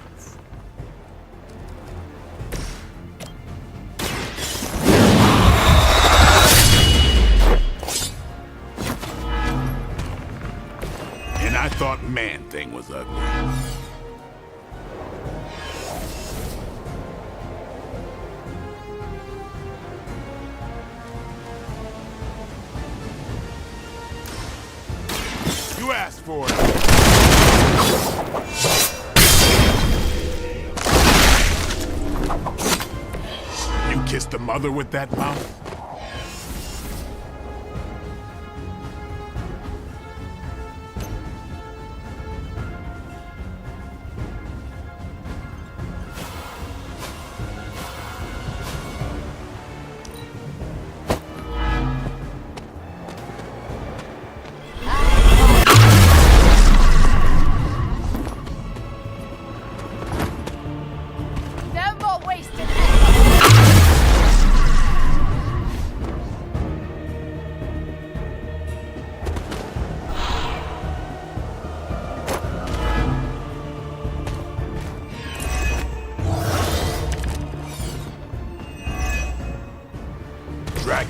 F: And I thought Man-Thing was ugly. You asked for it. You kissed the mother with that mouth?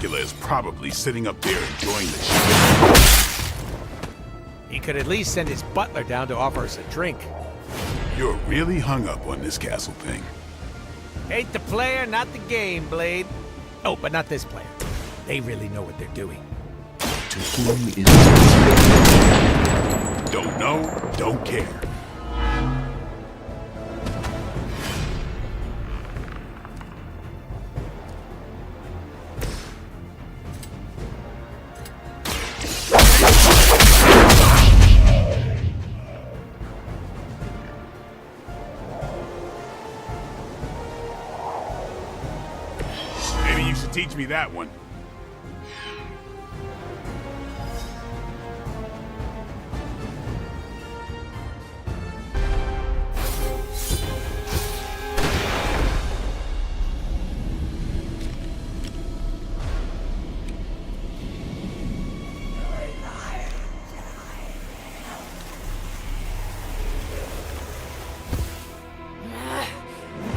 F: Dracula is probably sitting up there enjoying the show.
J: He could at least send his butler down to offer us a drink.
F: You're really hung up on this castle thing.
J: Hate the player, not the game, Blade. Oh, but not this player. They really know what they're doing.
C: To whom is
F: Don't know, don't care. Maybe you should teach me that one.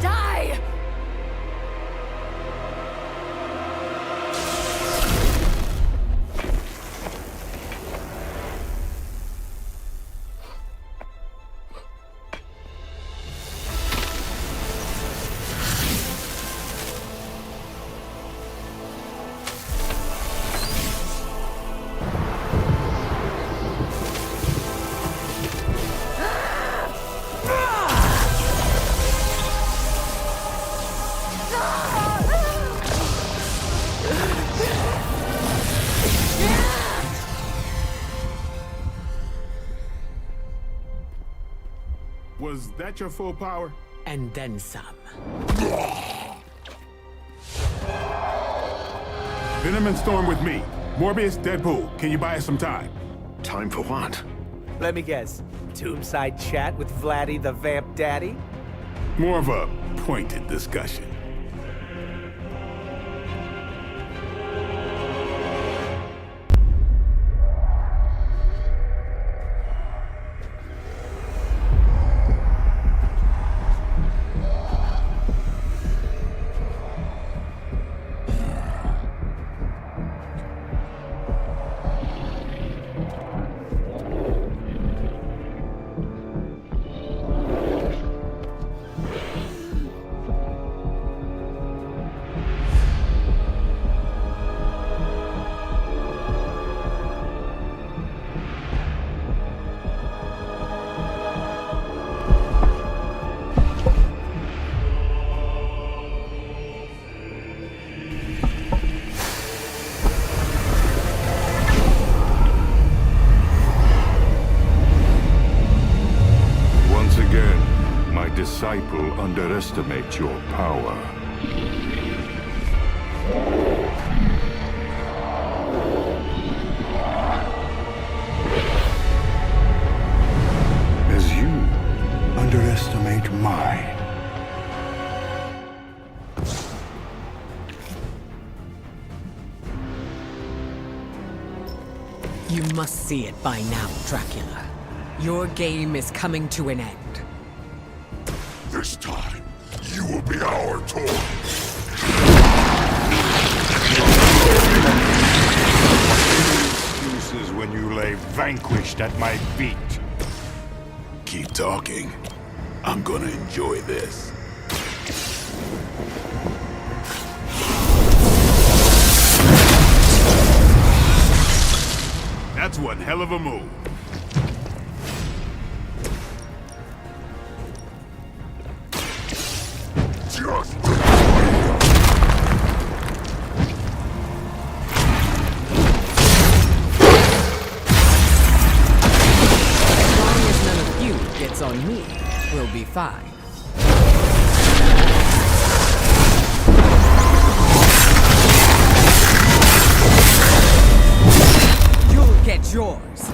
G: Die!
F: Was that your full power?
A: And then some.
F: Venom and Storm with me. Morbius, Deadpool, can you buy us some time?
K: Time for what?
J: Let me guess. Tombside chat with Vladdy the Vamp Daddy?
F: More of a pointed discussion.
I: Disciple underestimate your power.
C: as you underestimate mine.
A: You must see it by now, Dracula. Your game is coming to an end.
F: This time, you will be our toy.
I: Excuses when you lay vanquished at my feet.
F: Keep talking. I'm gonna enjoy this. That's one hell of a move. Just
A: Gets on me, we'll be fine. You'll get yours.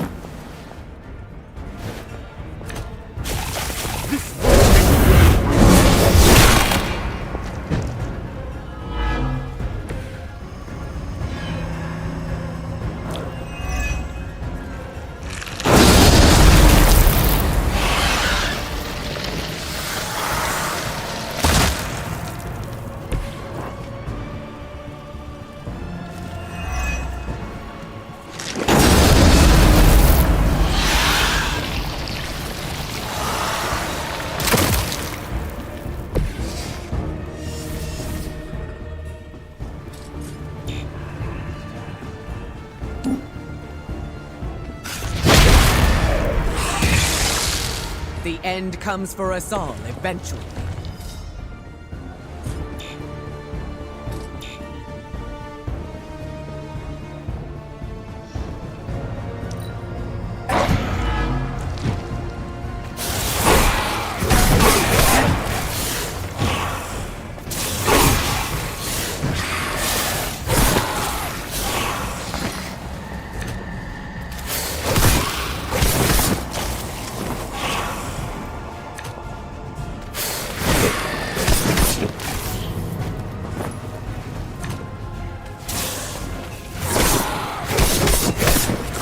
A: The end comes for us all eventually.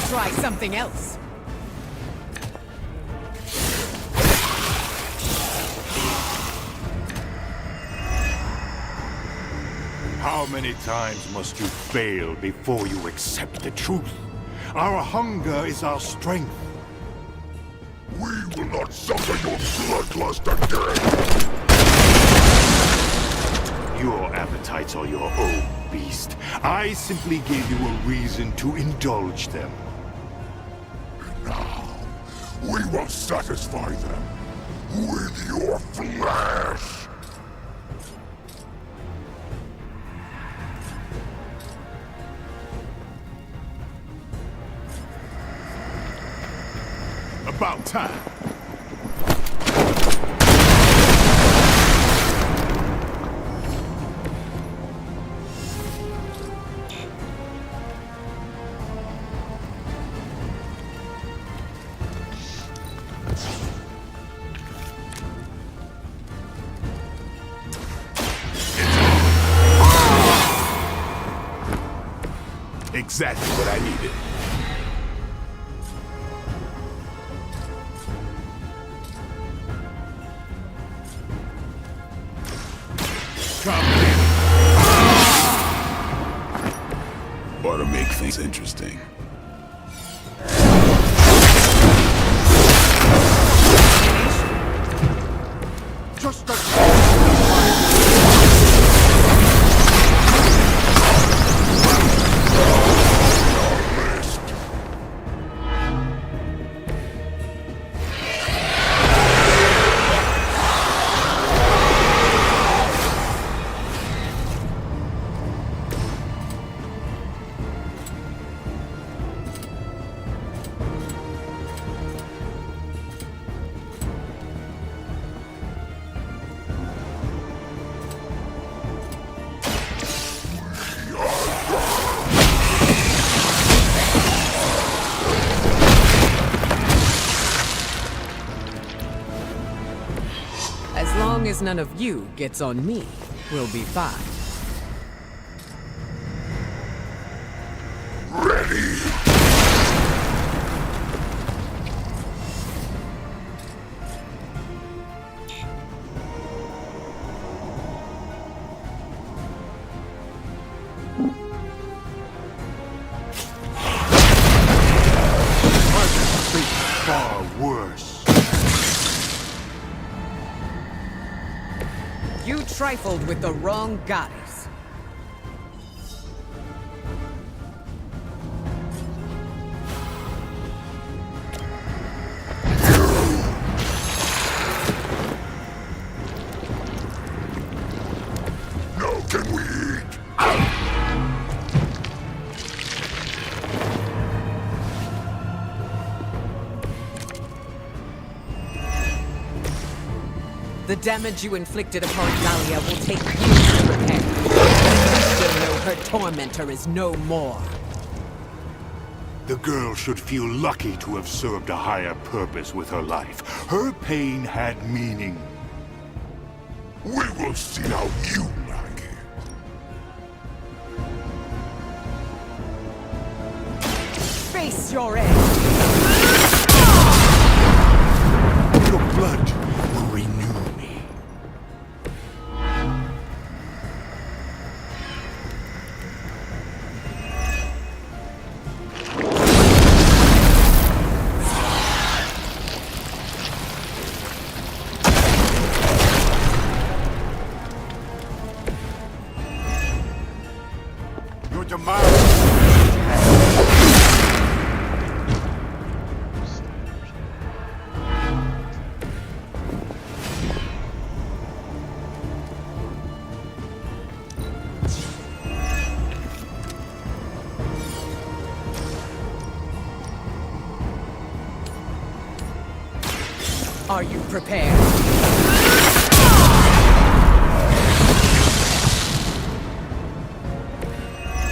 A: Try something else.
P: How many times must you fail before you accept the truth? Our hunger is our strength.
C: We will not suffer your bloodlust again!
P: Your appetites are your own, beast. I simply gave you a reason to indulge them.
C: Now, we will satisfy them with your flesh!
P: About time. Exactly what I needed.
F: Ought to make things interesting.
C: Just a...
A: As long as none of you gets on me, we'll be fine.
P: Far worse.
A: You trifled with the wrong goddess.
C: Now can we eat?
A: The damage you inflicted upon Dahlia will take years to repair. Still know her tormentor is no more.
P: The girl should feel lucky to have served a higher purpose with her life. Her pain had meaning.
C: We will see how you like it.
A: Face your end!
P: Your blood will renew me. Your demise.
O: Are you prepared?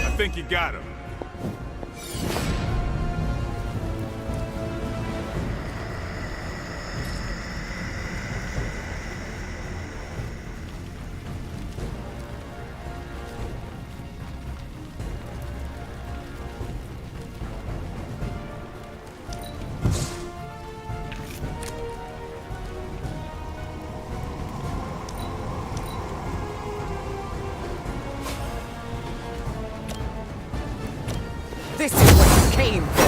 F: I think you got him.
O: This is what you came for.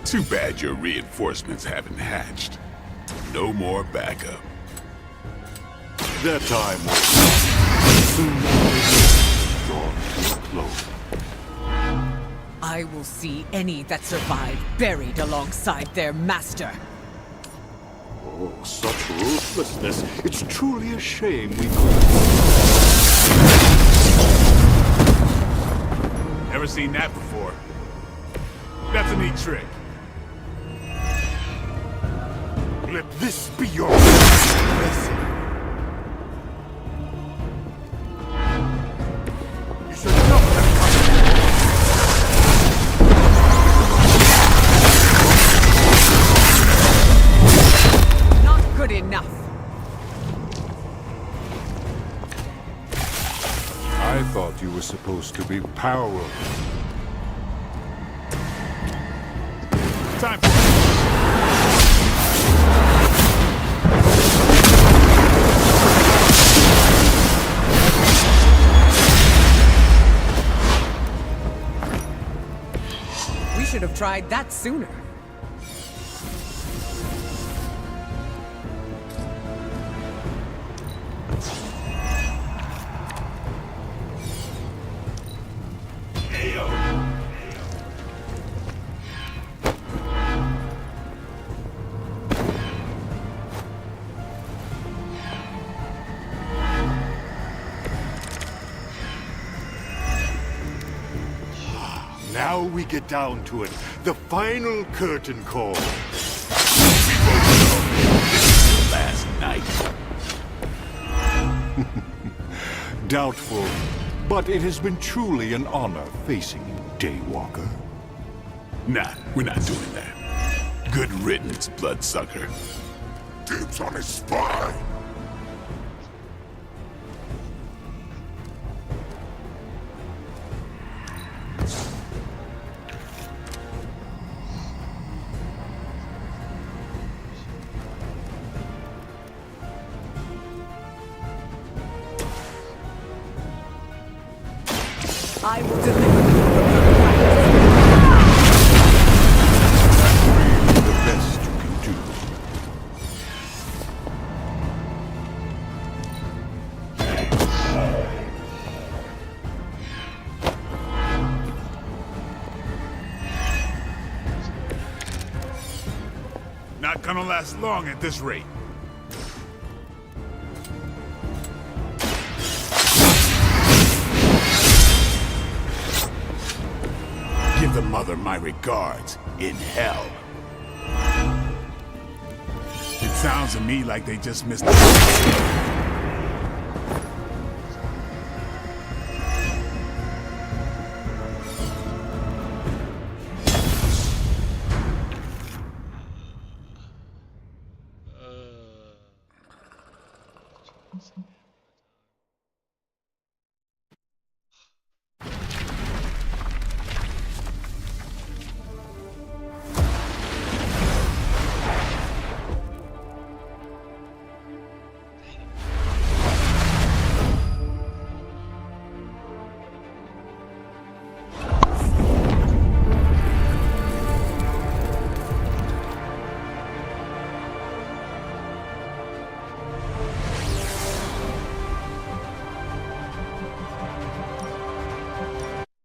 F: Too bad your reinforcements haven't hatched. No more backup.
P: That time will soon drawn to a close.
O: I will see any that survive buried alongside their master.
P: Oh, such ruthlessness. It's truly a shame we
F: Never seen that before. That's a neat trick.
P: Let this be your lesson. You should not have
O: Not good enough.
P: I thought you were supposed to be powerful.
F: Time for
O: We should have tried that sooner.
P: Now we get down to it. The final curtain call.
F: We both know this is the last night.
P: Doubtful, but it has been truly an honor facing you, Daywalker.
F: Nah, we're not doing that. Good riddance, bloodsucker.
P: Dibs on his spine.
O: I will deliver you from your
P: The best you can do.
F: Not gonna last long at this rate. Give the mother my regards in hell. It sounds to me like they just missed the